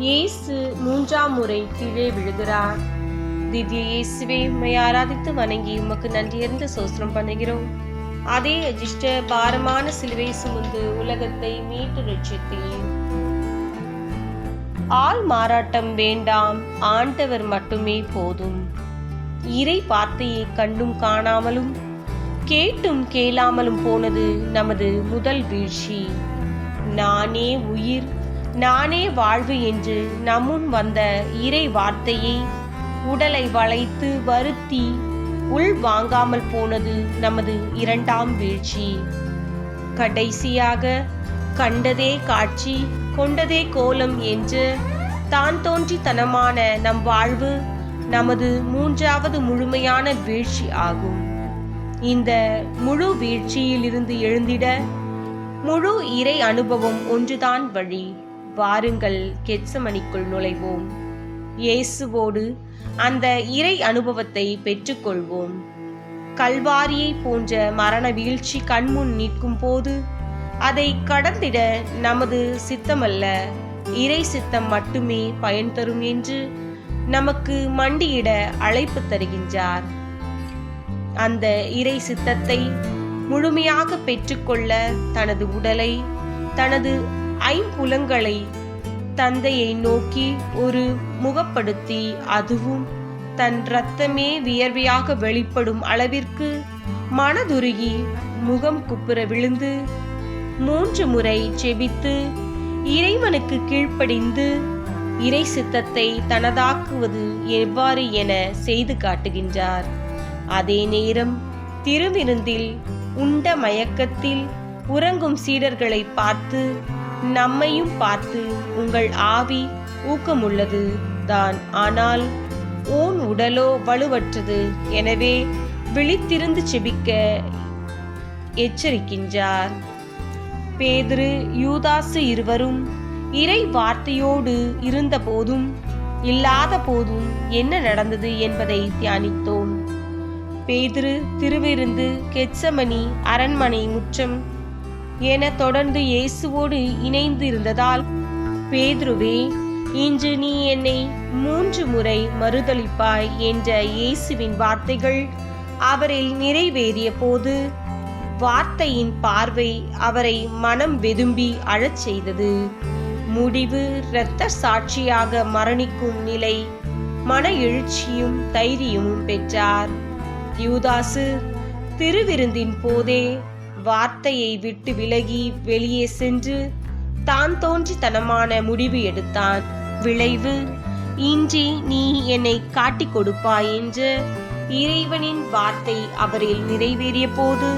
இயேசு 3ஆம் முறை கீழே விழுகிறார். திவ்ய இயேசுவே, உம்மை ஆராதித்து வணங்கி உமக்கு நன்றியறிந்த சோஸ்திரம் பண்ணுகிறோம். அதே அஜிஷ்ட பாரமான சிலுவை சுமந்து உலகத்தை மீட்டு ரட்சித்தீர். ஆள் மாறாட்டம் வேண்டாம், ஆண்டவர் மட்டுமே போதும். இறை வார்த்தையை கண்டும் காணாமலும் கேட்டும் கேளாமலும் போனது நமது முதல் வீழ்ச்சி. நானே உயிர், நானே வாழ்வு என்று நம்முன் வந்த இறை வார்த்தையை உடலை வளைத்து வருத்தி உள் வாங்காமல் போனது நமது 2ஆம் வீழ்ச்சி. கடைசியாக கண்டதே காட்சி கொண்டதே கோலம் என்று தான் தோன்றித்தனமான நம் வாழ்வு நமது 3ஆவது முழுமையான வீழ்ச்சி ஆகும். இந்த முழு வீழ்ச்சியில் இருந்து எழுந்திட முழு இறை அனுபவம் ஒன்றுதான் வழி. வாருங்கள், கெத்சமனிக்குள் நுழைவோம். இயேசுவோடு அந்த இறை அனுபவத்தை பெற்றுக்கொள்வோம். கல்வாரியை போன்ற மரண வீழ்ச்சி கண்முன் நிற்கும் போது அதை கடந்திட நமது சித்தமல்ல, இறை சித்தம் மட்டுமே பயன் தரும் என்று நமக்கு மண்டியிட அழைப்பு தருகின்றார். அந்த இறை சித்தத்தை முழுமையாக பெற்றுக்கொள்ள தனது உடலை, தனது ஐம்புலங்களை தந்தையை நோக்கி ஒரு முகப்படுத்தி, அதுவும் தன் இரத்தமே வியர்வையாக வெளிப்படும் அளவிற்கு மனதுருகி முகம் குப்புற விழுந்து 3 முறை செபித்து இறைவனுக்கு கீழ்ப்படிந்து இறை சித்தத்தை தனதாக்குவது எவ்வாறு என செய்து காட்டுகின்றார். அதே நேரம் திருவிருந்தில் உண்ட மயக்கத்தில் உறங்கும் சீடர்களை பார்த்து நம்மையும் பார்த்து, உங்கள் ஆவி ஊக்கமுள்ளது தான், ஆனால் உன் உடலோ வலுவற்றது, எனவே விழித்திருந்து செபிக்க எச்சரிக்கின்றார். பேதுரு, யூதாசு இருவரும் இறை வார்த்தையோடு இருந்த போதும் இல்லாத போதும் என்ன நடந்தது என்பதை தியானித்தோம். பேதுரு திருவிருந்து, கெத்சமனி, அரண்மனை முற்றம் என தொடர்ந்து இயேசுவோடு இணைந்து இருந்ததால், பேதுருவே, இன்று நீ என்னை 3 முறை மறுதலிப்பாய் என்ற இயேசுவின் வார்த்தைகள் அவரில் நிறைவேறிய போது வார்த்தையின் பார்வை அவரை மனம் வெதும்பி அழச் செய்தது. முடிவு இரத்த சாட்சியாக மரணிக்கும் நிலை மன எழுச்சியும் தைரியமும் பெற்றார். யூதாசு திருவிருந்தின் போதே வார்த்தையை விட்டு விலகி வெளியே சென்று தான் தோன்றித்தனமான முடிவு எடுத்தான். விளைவு, இன்றி நீ என்னை காட்டிக் கொடுப்பாய் என்ற இறைவனின் வார்த்தை அவரில் நிறைவேறிய போது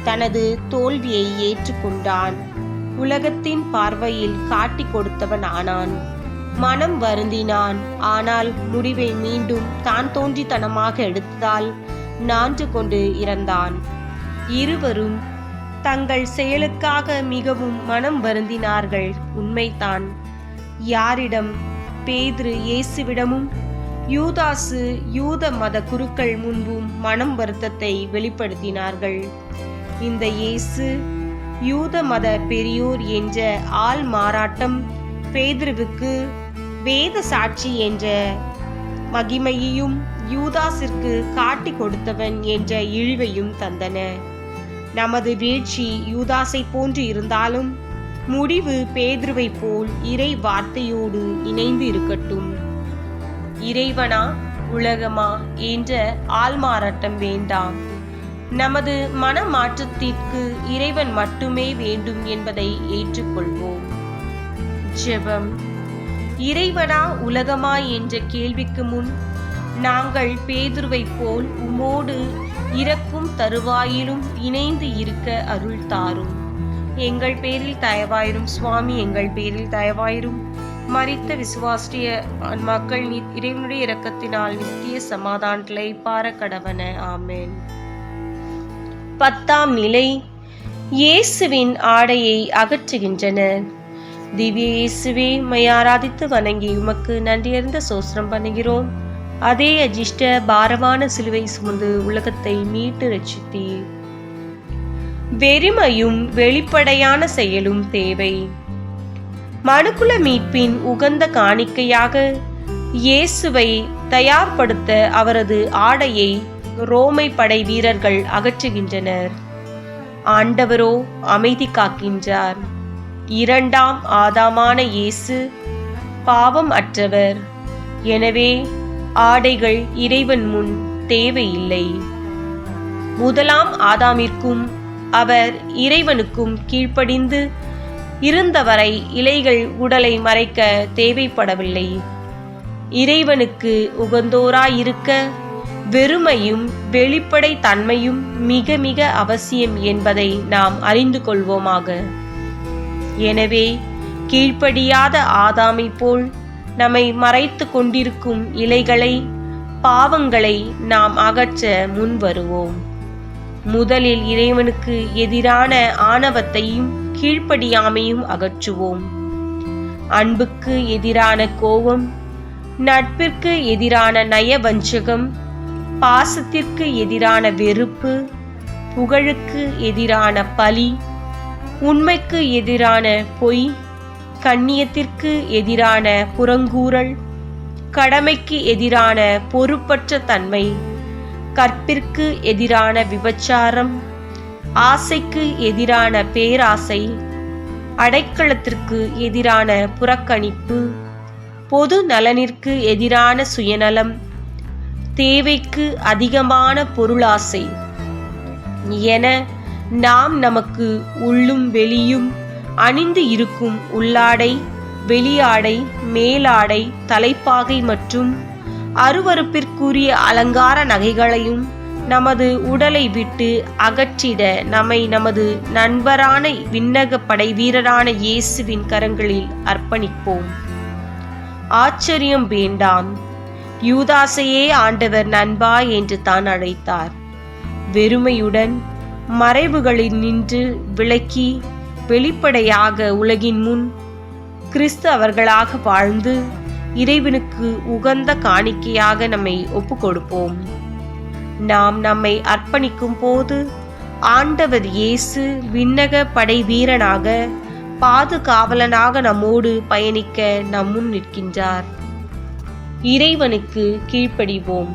தனது தோல்வியை ஏற்றுக்கொண்டான். உலகத்தின் பார்வையில் காட்டிக் கொடுத்தவன் ஆனான். மனம் வருந்தினான். ஆனால் முடிவை மீண்டும் தான் தோன்றித்தனமாக எடுத்ததால் நான்று கொண்டு இறந்தான். இருவரும் தங்கள் செயலுக்காக மிகவும் மனம் வருந்தினார்கள். உண்மைதான். யாரிடம்? பேதுரு இயேசுவிடமும் யூதாசு யூத மத குருக்கள் முன்பும் மனம் வருத்தத்தை வெளிப்படுத்தினார்கள். இந்த இயேசு யூத மத பெரியோர் என்ற ஆள் மாறாட்டம் பேதுருவுக்கு வேத சாட்சி என்ற மகிமையையும் யூதாசிற்கு காட்டி கொடுத்தவன் என்ற இழிவையும் தந்தன. நமது வீழ்ச்சி யூதாசை போன்று இருந்தாலும் முடிவு பேதுருவை போல் இறை வார்த்தையோடு இணைந்து இருக்கட்டும். இறைவனா உலகமா என்ற ஆள்மாறாட்டம் வேண்டாம். நமது மனமாற்றத்திற்கு இறைவன் மட்டுமே வேண்டும் என்பதை ஏற்றுக்கொள்வோம். ஜெபம். இறைவனா உலகமா என்ற கேள்விக்கு முன் நாங்கள் பேதுருவை போல் உமோடு இறக்கும் தருவாயிலும் இணைந்து இருக்க அருள் தாரும். எங்கள் பேரில் தயவாயிரும் சுவாமி, எங்கள் பேரில் தயவாயிரும். மரித்த விசுவாசிய மக்கள் இறைவனுடைய இரக்கத்தினால் நித்திய சமாதானங்களை பார கடவன. ஆமேன். 10ஆம் நிலை. இயேசுவின் ஆடையை அகற்றுகின்றனர். திவ்ய இயேசுவே, மை ஆராதித்து வணங்கி உமக்கு நன்றியறிந்த சோஸ்திரம் பண்ணுகிறோம். அதே அஜிஷ்ட பாரமான சிலுவை சுமந்து உலகத்தை மீட்டு ரட்சித்தீர். வெறுமையும் வெளிப்படையான செயலும் தேவை. மனுக்குல மீட்பின் உகந்த காணிக்கையாக இயேசுவை தயார்படுத்த அவரது ஆடையை ரோமை படை வீரர்கள் அகற்றுகின்றனர். ஆண்டவரோ அமைதி காக்கின்றார். 2ஆம் ஆதாமான இயேசு பாவம் அற்றவர். எனவே ஆடைகள் இறைவன் முன் தேவையில்லை. 1ஆம் ஆதாமிற்கும் அவர் இறைவனுக்கும் கீழ்ப்படிந்து இருந்தவரை இலைகள் உடலை மறைக்க தேவைப்படவில்லை. இறைவனுக்கு உகந்தோராயிருக்க வெறுமையும் வெளிப்படை தன்மையும் மிக மிக அவசியம் என்பதை நாம் அறிந்து கொள்வோமாக. எனவே கீழ்ப்படியாத ஆதாமை போல் நம்மை மறைத்து கொண்டிருக்கும் இலைகளை, பாவங்களை நாம் அகற்ற முன் வருவோம். முதலில் இறைவனுக்கு எதிரான ஆணவத்தையும் கீழ்ப்படியாமையும் அகற்றுவோம். அன்புக்கு எதிரான கோபம், நட்பிற்கு எதிரான நயவஞ்சகம், பாசத்திற்கு எதிரான வெறுப்பு, புகழுக்கு எதிரான பழி, உண்மைக்கு எதிரான பொய், கண்ணியத்திற்கு எதிரான புறங்கூறல், கடமைக்கு எதிரான பொறுப்பற்ற தன்மை, கற்பிற்கு எதிரான விபச்சாரம், ஆசைக்கு எதிரான பேராசை, அடைக்கலத்திற்கு எதிரான புறக்கணிப்பு, பொது நலனிற்கு எதிரான சுயநலம், தேவைக்கு அதிகமான பொருளாசை என நாம் நமக்கு உள்ளும் வெளியும் அணிந்து இருக்கும் உள்ளாடை, வெளியாடை, மேலாடை, தலைப்பாகை மற்றும் அருவருப்பிற்குரிய அலங்கார நகைகளையும் நமது உடலை விட்டு அகற்றிட நம்மை நமது நண்பரான விண்ணக படை வீரரான இயேசுவின் கரங்களில் அர்ப்பணிப்போம். ஆச்சரியம் வேண்டாம். யூதாசையே ஆண்டவர் நண்பா என்று தான் அழைத்தார். வெறுமையுடன் மறைவுகளில் நின்று விலக்கி வெளிப்படையாக உலகின் முன் கிறிஸ்தவர்களாக வாழ்ந்து இறைவனுக்கு உகந்த காணிக்கையாக நம்மை ஒப்புக்கொடுப்போம். நாம் நம்மை அர்ப்பணிக்கும் போது ஆண்டவர் இயேசு விண்ணக படை வீரனாக, பாதுகாவலனாக நம்மோடு பயணிக்க நம் முன் நிற்கின்றார். இறைவனுக்கு கீழ்ப்படிவோம்,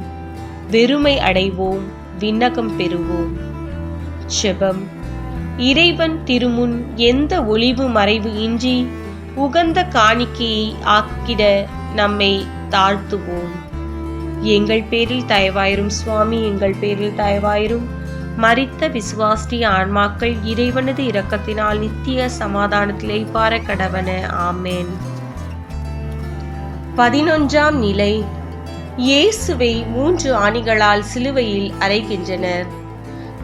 வெறுமை அடைவோம், விண்ணகம் பெறுவோம். ஜெபம். இறைவன் திருமுன் எந்த ஒளிவு மறைவு இன்றி உகந்த காணிக்கையை ஆக்கிட நம்மை தாழ்த்துவோம். எங்கள் பேரில் தயவாயிரும் சுவாமி, எங்கள் பேரில் தயவாயிரும். மரித்த விசுவாசிய ஆன்மாக்கள் இறைவனது இரக்கத்தினால் நித்திய சமாதானத்திலே பார கடவன. ஆமேன். 11ஆம் நிலை. இயேசுவை 3 ஆணிகளால் சிலுவையில் அறைகின்றனர்.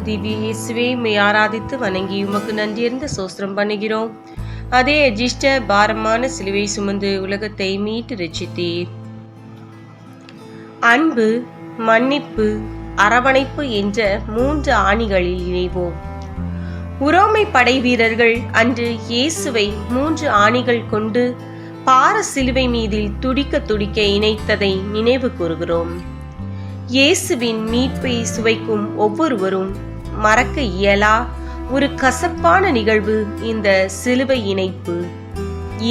திவ்ய இயேசுவே, மை ஆராதித்து வணங்கி உமக்கு நன்றியறிந்த சோஸ்திரம் பண்ணுகிறோம். அதே அஜிஷ்ட பாரமான சிலுவை சுமந்து உலகத்தை மீட்டு ரட்சித்தீர். அன்பு, மன்னிப்பு, அரவணைப்பு என்ற 3 ஆணிகளில் இணைவோம். உரோமை படை வீரர்கள் அன்று இயேசுவை 3 ஆணிகள் கொண்டு பார சிலுவை மீதில் துடிக்க துடிக்க இணைத்ததை நினைவு கூறுகிறோம். இயேசுவின் மீட்பை சுவைக்கும் ஒவ்வொருவரும் மறக்க இயலா ஒரு கசப்பான நிகழ்வு இந்த சிலுவை இணைப்பு.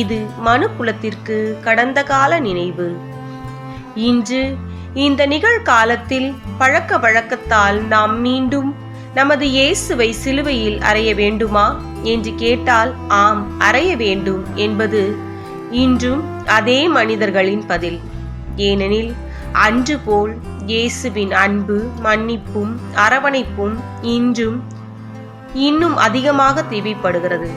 இது மனுக்குலத்திற்கு கடந்த கால நினைவு. இன்று இந்த நிகழ்காலத்தில் பழக்க வழக்கத்தால் நாம் மீண்டும் நமது இயேசுவை சிலுவையில் அறைய வேண்டுமா என்று கேட்டால் ஆம், அறைய வேண்டும் என்பது இன்றும் அதே மனிதர்களின் பதில். ஏனெனில் அன்று போல் இயேசுவின் அன்பு, மன்னிப்பும் அரவணைப்பும் இன்னும் அதிகமாக தேவைப்படுகிறது.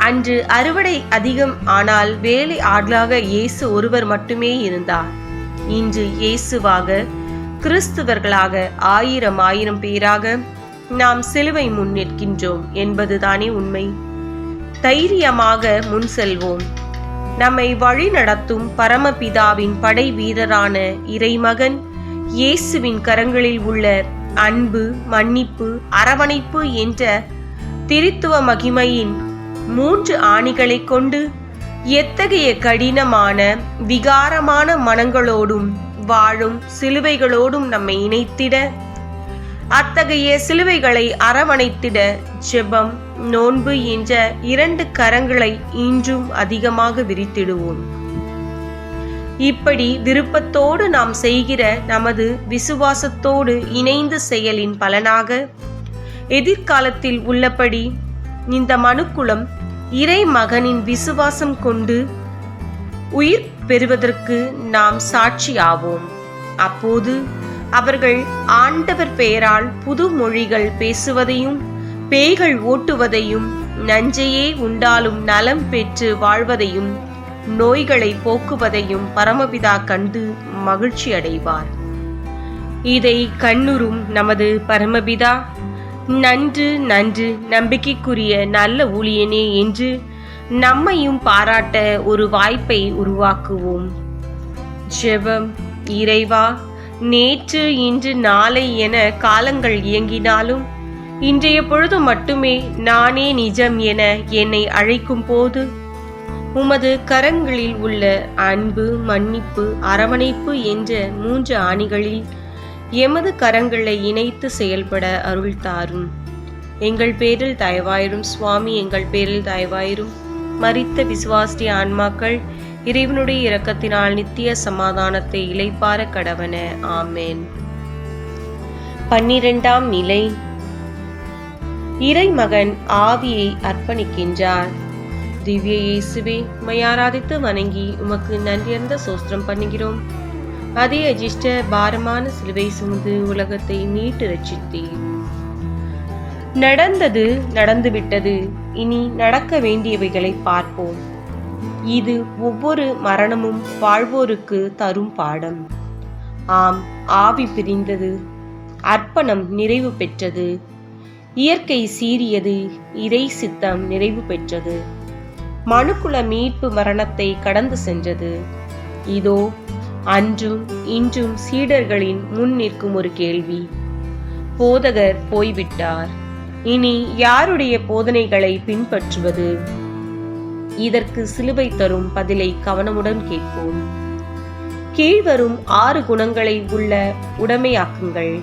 அன்று அறுவடை அதிகம், ஆனால் வேலை ஆட்களாக இயேசு ஒருவர் மட்டுமே இருந்தார். இன்று இயேசுவாக, கிறிஸ்துவர்களாக 1000 பேராக நாம் சிலுவை முன் நிற்கின்றோம் என்பதுதானே உண்மை. தைரியமாக முன் செல்வோம். நம்மை வழி நடத்தும் பரமபிதாவின் படை வீரரான இறைமகன் இயேசுவின் கரங்களில் உள்ள அன்பு, மன்னிப்பு, அரவணைப்பு என்ற திரித்துவ மகிமையின் 3 ஆணிகளை கொண்டு எத்தகைய கடினமான விகாரமான மனங்களோடும் வாழும் சிலுவைகளோடும் நம்மை இணைத்திட, அத்தகைய சிலுவைகளை அரவணைத்திட ஜெபம், நோன்பு என்ற 2 கரங்களை இன்றும் அதிகமாக விரித்திடுவோம். இப்படி விருப்பத்தோடு நாம் செய்கிற நமது விசுவாசத்தோடு இணைந்த செயலின் பலனாக எதிர்காலத்தில் உள்ளபடி இந்த மனுக்குலம் இறை மகனின் விசுவாசம் கொண்டு உயிர் பெறுவதற்கு நாம் சாட்சியாவோம். அப்போது அவர்கள் ஆண்டவர் பெயரால் புது மொழிகள் பேசுவதையும், பேய்கள் ஓட்டுவதையும், நஞ்சையே உண்டாலும் நலம் பெற்று வாழ்வதையும், நோய்களை போக்குவதையும் பரமபிதா கண்டு மகிழ்ச்சி அடைவார். இதை கண்ணுறும் நமது பரமபிதா நன்று நன்று நம்பிக்கைக்குரிய நல்ல ஊழியனே என்று நம்மையும் பாராட்ட ஒரு வாய்ப்பை உருவாக்குவோம். ஜெபம். இறைவா, நேற்று இன்று நாளை என காலங்கள் இயங்கினாலும் இன்றைய பொழுது மட்டுமே நானே நிஜம் என என்னை அழைக்கும் போது உமது கரங்களில் உள்ள அன்பு, மன்னிப்பு, அரவணைப்பு என்ற 3 ஆணிகளில் எமது கரங்களை இணைத்து செயல்பட அருள் தாரும். எங்கள் பேரில் தயவாயிரும் சுவாமி, எங்கள் பேரில் தயவாயிரும். மரித்த விசுவாசிய ஆன்மாக்கள் இறைவனுடைய இரக்கத்தினால் நித்திய சமாதானத்தை இளைப்பார கடவன. ஆமேன். 12ஆம் நிலை. இறைமகன் ஆவியை அர்ப்பணிக்கின்றார். திவ்ய இயேசுவே, உம்மை ஆராதித்து வணங்கி உமக்கு நன்றியர்ந்த சோஸ்திரம் பண்ணுகிறோம். அதே அஜிஷ்ட பாரமான சிலுவை சுமந்து உலகத்தை மீட்டு ரட்சித்தீர். நடந்தது நடந்துவிட்டது. இனி நடக்க வேண்டியவைகளை பார்ப்போம். இது ஒவ்வொரு மரணமும் வாழ்வோருக்கு தரும் பாடம். ஆம், ஆவி பிரிந்தது, அர்ப்பணம் நிறைவு பெற்றது, இயற்கை சீறியது, இறை சித்தம் நிறைவு பெற்றது, மனுக்குல மீட்பு மரணத்தை கடந்து சென்றது. இதோ அன்றும் இன்றும் சீடர்களின் முன் நிற்கும் ஒரு கேள்வி. போதகர் போய்விட்டார், இனி யாருடைய போதனைகளை பின்பற்றுவது? இதற்கு சிலுவை தரும் பதிலை கவனமுடன் கேட்போம். கீழ்வரும் 6 குணங்களை உள்ள உடைமையாக்குங்கள்.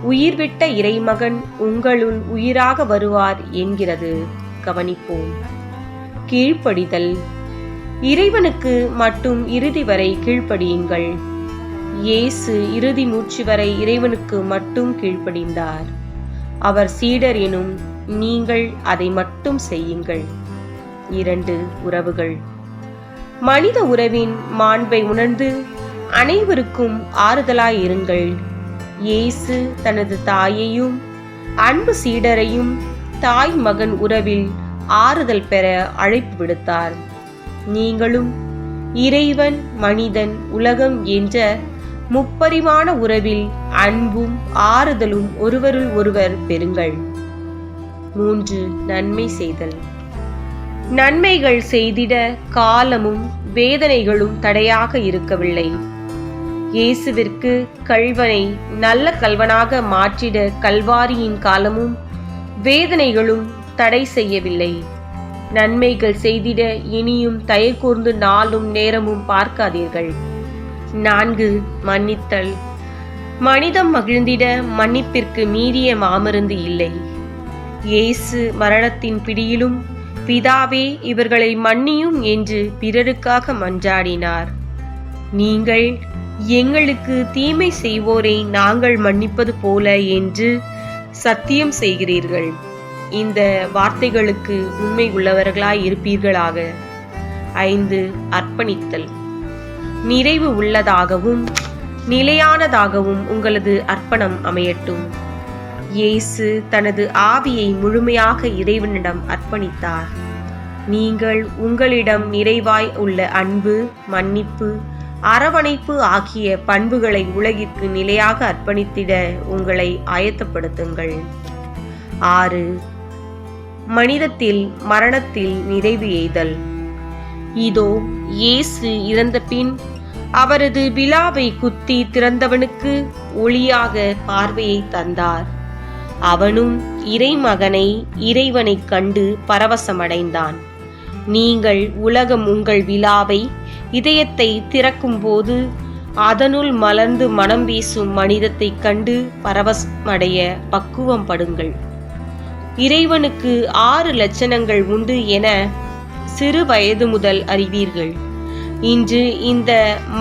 உயிர்விட்ட இறைமகன் உங்களுள் உயிராக வருவார் என்கிறது. கவனிப்போம். கீழ்ப்படிதல். இறைவனுக்கு மட்டும் இறுதி வரை கீழ்ப்படியுங்கள். இயேசு இறுதி மூச்சு வரை இறைவனுக்கு மட்டும் கீழ்ப்படிந்தார். அவர் சீடர் எனும் நீங்கள் அதை மட்டும் செய்யுங்கள். 2. உறவுகள். மனித உறவின் மாண்பை உணர்ந்து அனைவருக்கும் ஆறுதலாயிருங்கள். இயேசு தனது தாயையும் அன்பு சீடரையும் தாய் மகன் உறவில் ஆறுதல் பெற அழைப்பு விடுத்தார். நீங்களும் இறைவன், மனிதன், உலகம் என்ற முப்பரிமாண உறவில் அன்பும் ஆறுதலும் ஒருவருள் ஒருவர் பெறுங்கள். 3. நன்மை செய்தல். நன்மைகள் செய்திட காலமும் வேதனைகளும் தடையாக இருக்கவில்லை. இயேசுவிற்கு கள்வனை நல்ல கள்வனாக மாற்றிட கல்வாரியின் காலமும் வேதனைகளும் தடை செய்யவில்லை. நன்மைகள் செய்திட இனியும் தயை கூர்ந்து நாளும் நேரமும் பார்க்காதீர்கள். 4. மன்னித்தல். மனிதம் மகிழ்ந்திட மன்னிப்பிற்கு மீறிய மாமருந்து இல்லை. இயேசு மரணத்தின் பிடியிலும் பிதாவே இவர்களை மன்னியும் என்று பிறருக்காக மன்றாடினார். நீங்கள் எங்களுக்கு தீமை செய்வோரை நாங்கள் மன்னிப்பது போல என்று சத்தியம் செய்கிறீர்கள். இந்த வார்த்தைகளுக்கு உண்மை உள்ளவர்களாய் இருப்பீர்களாக. 5. அர்ப்பணித்தல். நிறைவு உள்ளதாகவும் நிலையானதாகவும் உங்களது அர்ப்பணம் அமையட்டும். இயேசு தனது ஆவியை முழுமையாக இறைவனிடம் அர்ப்பணித்தார். நீங்கள் உங்களிடம் நிறைவாய் உள்ள அன்பு, மன்னிப்பு, அரவணைப்பு ஆகிய பண்புகளை உலகிற்கு நிலையாக அர்ப்பணித்திட உங்களை ஆயத்தப்படுத்துங்கள். 6. மனிதத்தில் மரணத்தில் நிறைவு எய்தல். இதோ இயேசு இறந்த பின் அவரது விலாவை குத்தி திறந்தவனுக்கு ஒளியாக பார்வையை தந்தார். அவனும் இறைமகனை இறைவனைக் கண்டு பரவசமடைந்தான். நீங்கள் உலகம் உங்கள் விலாவை இதயத்தை திறக்கும்போது அதனுள் மலர்ந்து மனம் வீசும் மனிதத்தைக் கண்டு பரவசமடைய பக்குவம் படுங்கள். இறைவனுக்கு 6 லட்சணங்கள் உண்டு என சிறு வயது முதல் அறிவீர்கள். இன்று இந்த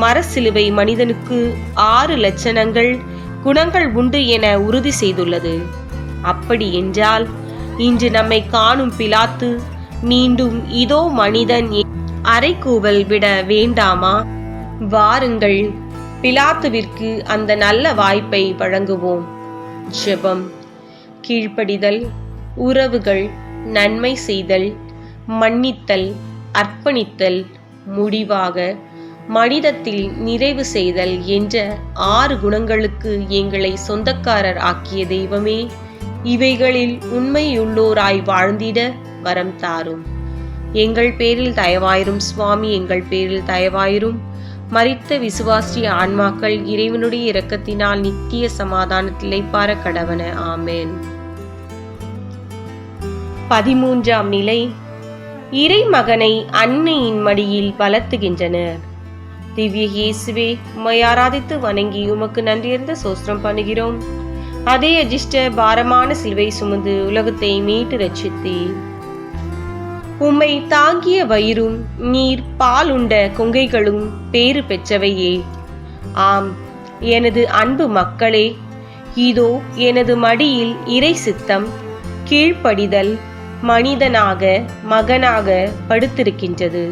மரசிலுவை மனிதனுக்கு 6 லட்சணங்கள் குணங்கள் உண்டு என உறுதி செய்துள்ளது. அப்படி என்றால் இன்று நம்மை காணும் பிலாத்து மீண்டும் இதோ மனிதன் அறைகூவல் விட வேண்டாமா? வாருங்கள், பிலாத்துவிற்கு அந்த நல்ல வாய்ப்பை வழங்குவோம். ஜெபம். கீழ்ப்படிதல், உறவுகள், நன்மை செய்தல், மன்னித்தல், அர்ப்பணித்தல், முடிவாக மனிதத்தில் நிறைவு செய்தல் என்ற 6 குணங்களுக்கு எங்களை சொந்தக்காரர் ஆக்கிய தெய்வமே, இவைகளில் உண்மையுள்ளோராய் வாழ்ந்திட வரம் தாரும். எங்கள் பேரில் தயவாயிரும் சுவாமி, எங்கள் பேரில் தயவாயிரும். மரித்த விசுவாசி ஆன்மாக்கள் இறைவனுடைய இரக்கத்தினால் நித்திய சமாதானத்தில் இளைப்பாற கடவன. ஆமேன். 13ஆம் நிலை. இறைமகனை அன்னையின் மடியில் வளர்த்துகின்றனர். திவ்ய இயேசுவே, உம்மை ஆராதித்து வணங்கி உமக்கு நன்றியர்ந்த சோஸ்திரம் பண்ணுகிறோம். அதே அஜிஷ்ட பாரமான சிலுவை சுமந்து உலகத்தை மீட்டு ரட்சித்தீர். உம்மை தாங்கிய வயிறும் நீர் பாலுண்ட கொங்கைகளும் பேறு பெற்றவையே. ஆம், எனது அன்பு மக்களே, இதோ எனது மடியில் இறை சித்தம் கீழ்ப்படிதல் மனிதனாக மகனாக படுத்திருக்கின்றது.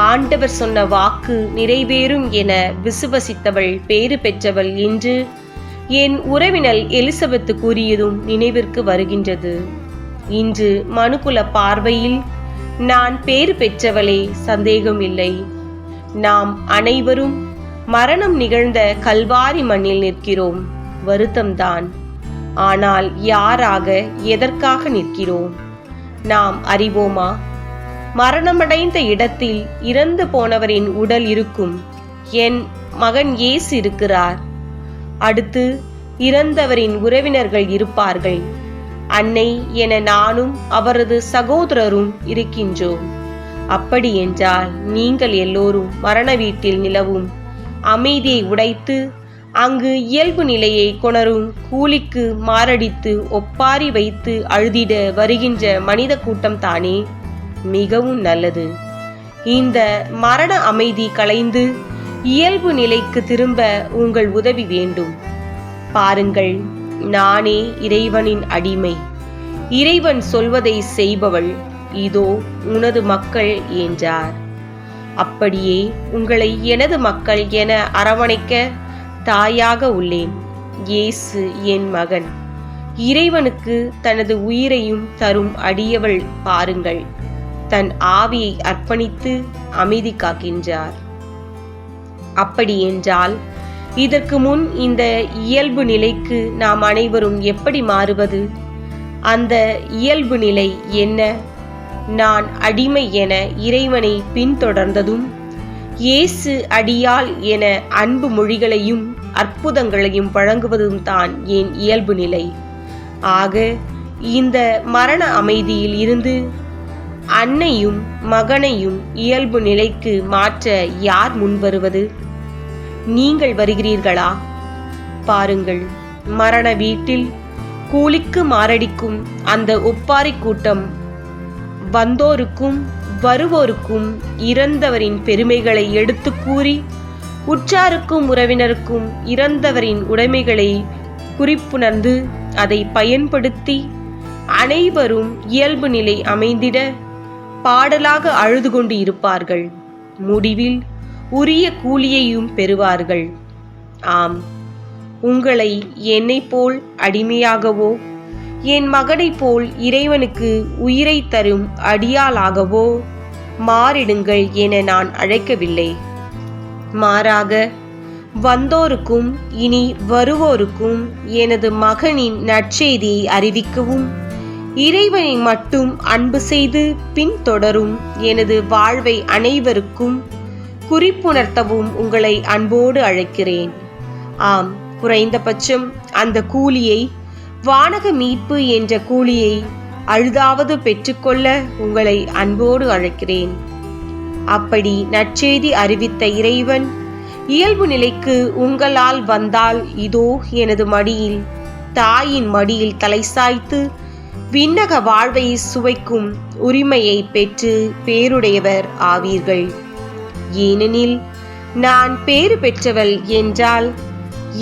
ஆண்டவர் சொன்ன வாக்கு நிறைவேறும் என விசுவசித்தவள் பேறு பெற்றவள் என்று என் உறவினல் எலிசபெத்து கூறியதும் நினைவிற்கு வருகின்றது. இன்று மனுக்குல பார்வையில் நான் பேறு பெற்றவளே, சந்தேகம் இல்லை. நாம் அனைவரும் மரணம் நிகழ்ந்த கல்வாரி மண்ணில் நிற்கிறோம். வருத்தம்தான். ஆனால் யாராக, எதற்காக நிற்கிறோம்? நாம் அறிவோமா? மரணமடைந்த இடத்தில் இறந்து போனவரின் உடல் இருக்கும். என் மகன் இயேசு இருக்கிறார். அடுத்து இறந்தவரின் உறவினர்கள் இருப்பார்கள். அன்னை என நானும் அவரது சகோதரரும் இருக்கின்றோம். அப்படி என்றால் நீங்கள் எல்லோரும் மரண வீட்டில் நிலவும் அமைதியை உடைத்து அங்கு இயல்பு நிலையை கொணரும் கூலிக்கு மாரடித்து ஒப்பாரி வைத்து அழுதிட வருகின்ற மனித கூட்டம் தானே. மிகவும் நல்லது. இந்த மரண அமைதி கலைந்து இயல்பு நிலைக்கு திரும்ப உங்கள் உதவி வேண்டும். பாருங்கள், நானே இறைவனின் அடிமை, இறைவன் சொல்வதை செய்பவள். இதோ உனது மக்கள் என்றார். அப்படியே உங்களை எனது மக்கள் என அரவணைக்க தாயாக உள்ளேன். இயேசு என் மகன், இறைவனுக்கு தனது உயிரையும் தரும் அடியவள். பாருங்கள், தன் ஆவியை அர்ப்பணித்து அமைதி காக்கின்றார். அப்படி என்றால் இதற்கு முன் இந்த இயல்பு நிலைக்கு நாம் அனைவரும் எப்படி மாறுவது? அந்த இயல்பு நிலை என்ன? நான் அடிமை என இறைவனை பின்தொடர்ந்ததும், இயேசு அடியாள் என அன்பு மொழிகளையும் அற்புதங்களையும் வழங்குவதும் தான் என் இயல்பு நிலை. ஆக இந்த மரண அமைதியில் இருந்து அன்னையும் மகனையும் இயல்பு நிலைக்கு மாற்ற யார் முன்வருவது? நீங்கள் வருகிறீர்களா? பாருங்கள், மரண வீட்டில் கூலிக்கு மாரடிக்கும் அந்த ஒப்பாரி கூட்டம் வந்தோருக்கும் வருவோருக்கும் இறந்தவரின் பெருமைகளை எடுத்து கூறி, உற்றாருக்கும் உறவினருக்கும் இறந்தவரின் உடைமைகளை குறிப்புணர்ந்து அதை பயன்படுத்தி அனைவரும் இயல்பு நிலை அமைந்திட பாடலாக அழுது கொண்டு இருப்பார்கள். முடிவில் உரிய கூலியையும் பெறுவார்கள். ஆம், உங்களை என்னை போல் அடிமையாகவோ என் மகனைப் போல் இறைவனுக்கு உயிரை தரும் அடியாளாகவோ மாறிடுங்கள் என நான் அழைக்கவில்லை. மாறாக வந்தோருக்கும் இனி வருவோருக்கும் எனது மகனின் நற்செய்தியை அறிவிக்கவும், இறைவனை மட்டும் அன்பு செய்து பின்தொடரும் எனது வாழ்வை அனைவருக்கும் குறிப்புணர்த்தவும் உங்களை அன்போடு அழைக்கிறேன். ஆம், குறைந்தபட்சம் அந்த கூலியை, வானக மீட்பு என்ற கூலியை அழுதாவது பெற்றுக்கொள்ள உங்களை அன்போடு அழைக்கிறேன். அப்படி நற்செய்தி அறிவித்த இறைவன் இயல்பு நிலைக்கு உங்களால் வந்தால், இதோ எனது மடியில், தாயின் மடியில் தலை சாய்த்து விண்ணக வாழ்வை சுவைக்கும் உரிமையை பெற்று பேருடையவர் ஆவீர்கள். ஏனெனில் நான் பேறு பெற்றவள் என்றால்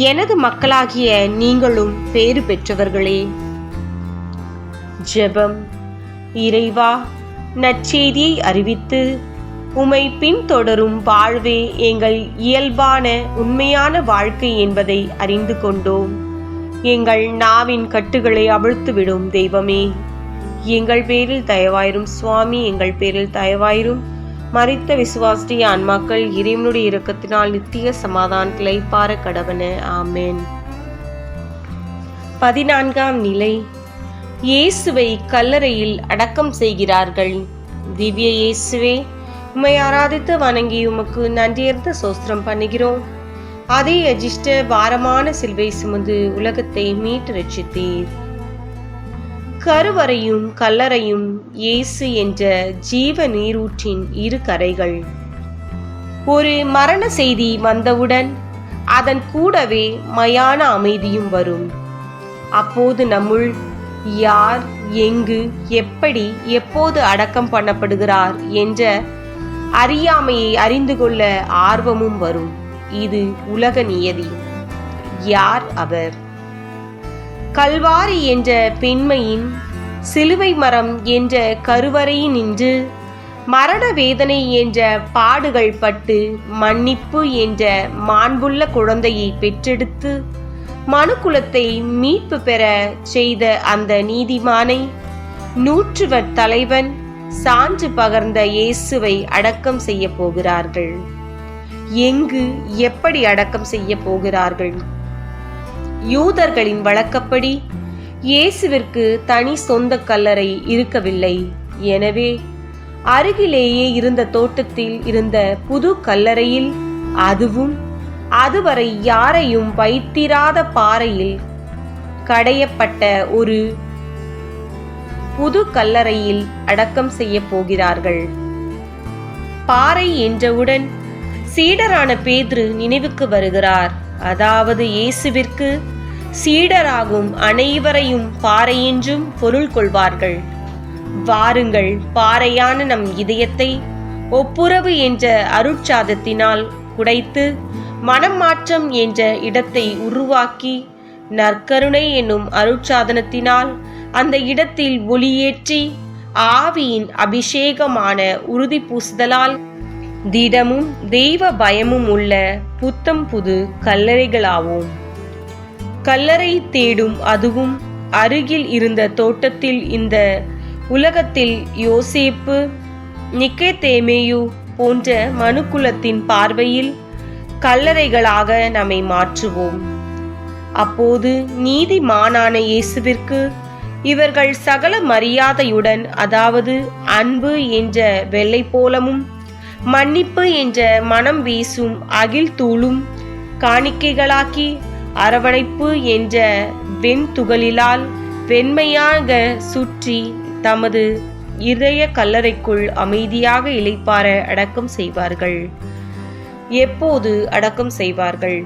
எனது மக்களாகிய நீங்களும் பேறு பெற்றவர்களே. ஜெபம். இறைவா, நற்செய்தியை அறிவித்து உம்மை பின்தொடரும் வாழ்வே எங்கள் இயல்பான உண்மையான வாழ்க்கை என்பதை அறிந்து கொண்டோம். எங்கள் நாவின் கட்டுகளை அவிழ்த்துவிடும் தெய்வமே. எங்கள் பேரில் தயவாயிரும் சுவாமி, எங்கள் பேரில் தயவாயிரும். மரித்த விசுவாசிய ஆன்மாக்கள் இறைவனுடைய இரக்கத்தினால் நித்திய சமாதானத்திலை பார கடவன. ஆமென். 14ஆம் நிலை. இயேசுவை கல்லறையில் அடக்கம் செய்கிறார்கள். திவ்ய இயேசுவே, உம்மை ஆராதித்து வணங்கி உமக்கு நன்றியர்ந்த சோஸ்திரம் பண்ணுகிறோம். அதே அஜிஷ்ட பாரமான சிலுவை சுமந்து உலகத்தை மீட்டு ரட்சித்தீர். கருவறையும் கல்லறையும் இயேசு என்ற ஜீவ நீரூற்றின் இரு கரைகள். ஒரு மரண செய்தி வந்தவுடன் அதன் கூடவே மயான அமைதியும் வரும். அப்போது நம்முள் யார், எங்கு, எப்படி, எப்போது அடக்கம் பண்ணப்படுகிறார் என்ற அறியாமையை அறிந்து கொள்ள ஆர்வமும் வரும். இது உலக நியதி. யார் அவர்? கல்வாரி என்ற பெண்மையின் சிலுவை மரம் என்ற கருவறையில் நின்று மரண வேதனை என்ற பாடுகள் பட்டு மன்னிப்பு என்ற மாண்புள்ள குழந்தையை பெற்றெடுத்து மனுக்குலத்தை மீட்பு பெற செய்த அந்த நீதிமானை, நூற்றுவர் தலைவன், சான்று பகர்ந்த இயேசுவை அடக்கம் செய்ய போகிறார்கள். எங்கு, எப்படி அடக்கம் செய்ய போகிறார்கள்? யூதர்களின் வழக்கப்படி இயேசுவிற்கு தனி சொந்த கல்லறை இருக்கவில்லை. எனவே அருகிலேயே இருந்த தோட்டத்தில் இருந்த புது கல்லறையில், அதுவும் அதுவரை யாரையும் வைத்திராத பாறையில் கடையப்பட்ட ஒரு புது கல்லறையில் அடக்கம் செய்ய போகிறார்கள். பாறை என்றவுடன் சீடரான பேதுரு நினைவுக்கு வருகிறார். அதாவது இயேசுவிற்கு சீடராகும் அனைவரையும் பாறை என்றும் பொருள் கொள்வார்கள். வாருங்கள், பாறையான நம் இதயத்தை ஒப்புரவு என்ற அருட்சாதத்தினால் குடைத்து மனம் மாற்றம் என்ற இடத்தை உருவாக்கி நற்கருணை என்னும் அருட்சாதனத்தினால் அந்த இடத்தில் ஒளியேற்றி ஆவியின் அபிஷேகமான உறுதி பூசுதலால் திடமும் தெய்வ பயமும் உள்ள புத்தம் புது கல்லறைகளாவோம். கல்லறை தேடும் அதுவும் அருகில் இருந்த தோட்டத்தில் இந்த உலகத்தில் யோசேப்பு, நிக்கதேமேயு போன்ற மனுக்குலத்தின் பார்வையில் கல்லறைகளாக நம்மை மாற்றுவோம். அப்போது நீதிமானான இயேசுவிற்கு இவர்கள் சகல மரியாதையுடன், அதாவது அன்பு என்ற வெள்ளை போலமும் மன்னிப்பு என்ற மனம் வீசும் அகில் தூளும் காணிக்கைகளாக்கி அரவணைப்பு என்ற வெண்துகளிலால் வெண்மையாக சுற்றி தமது இதய கல்லறைக்குள் அமைதியாக இளைப்பாற அடக்கம் செய்வார்கள். எப்போது அடக்கம் செய்வார்கள்?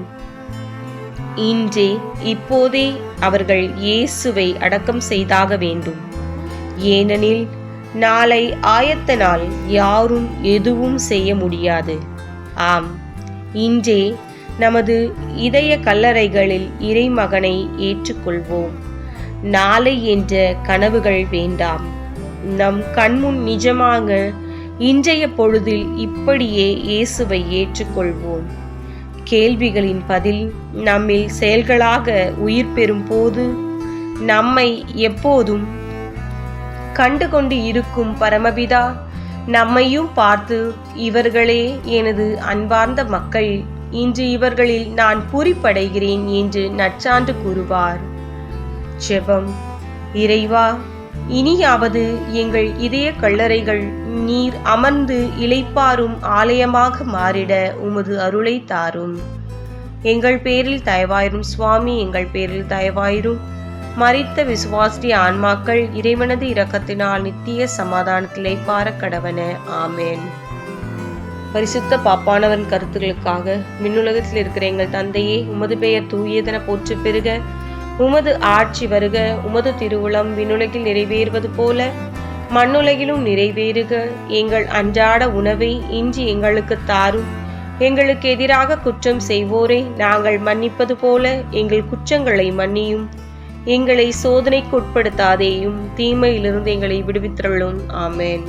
இன்றே, இப்போதே அவர்கள் இயேசுவை அடக்கம் செய்தாக வேண்டும். ஏனெனில் நாளை ஆயத்த நாள், யாரும் எதுவும் செய்ய முடியாது. ஆம், இன்றே நமது இதய கல்லறைகளில் இறைமகனை ஏற்றுக்கொள்வோம். நாளை என்ற கனவுகள் வேண்டாம். நம் கண்முன் நிஜமாக இன்றைய பொழுதில் இப்படியே இயேசுவை ஏற்றுக்கொள்வோம். கேள்விகளின் பதில் நம்மில் செயல்களாக உயிர் பெறும் போது நம்மை எப்போதும் கண்டுகொண்டு இருக்கும் பரமபிதா நம்மையும் பார்த்து, இவர்களே எனது அன்பார்ந்த மக்கள், இன்று இவர்களில் நான் பூரிப்படைகிறேன் என்று நற்சான்று கூறுவார். ஜெபம். இறைவா, இனியாவது எங்கள் இதய கல்லறைகள் நீர் அமர்ந்து இளைப்பாறும் ஆலயமாக மாறிட உமது அருளை தாரும். எங்கள் பேரில் தயவாயிரும் சுவாமி, எங்கள் பேரில் தயவாயிரும். மரித்த விசுவாசி ஆன்மாக்கள் இறைவனது இரக்கத்தினால் நித்திய சமாதானத்தில் இளைப்பாற கடவன. ஆமேன். பரிசுத்த பாப்பானவன் கருத்துக்களுக்காக விண்ணுலகத்தில் இருக்கிற எங்கள் தந்தையே, உமது பெயர் தூயதென போற்று பெறுக. உமது ஆட்சி வருக. உமது திருவுளம் விண்ணுலகில் நிறைவேறுவது போல மண்ணுலகிலும் நிறைவேறுக. எங்கள் அன்றாட உணவை இன்று எங்களுக்கு தாரும். எங்களுக்கு எதிராக குற்றம் செய்வோரை நாங்கள் மன்னிப்பது போல எங்கள் குற்றங்களை மன்னியும். எங்களை சோதனைக்கு உட்படுத்தாதேயும், தீமையிலிருந்து எங்களை விடுவித்தருளும். ஆமேன்.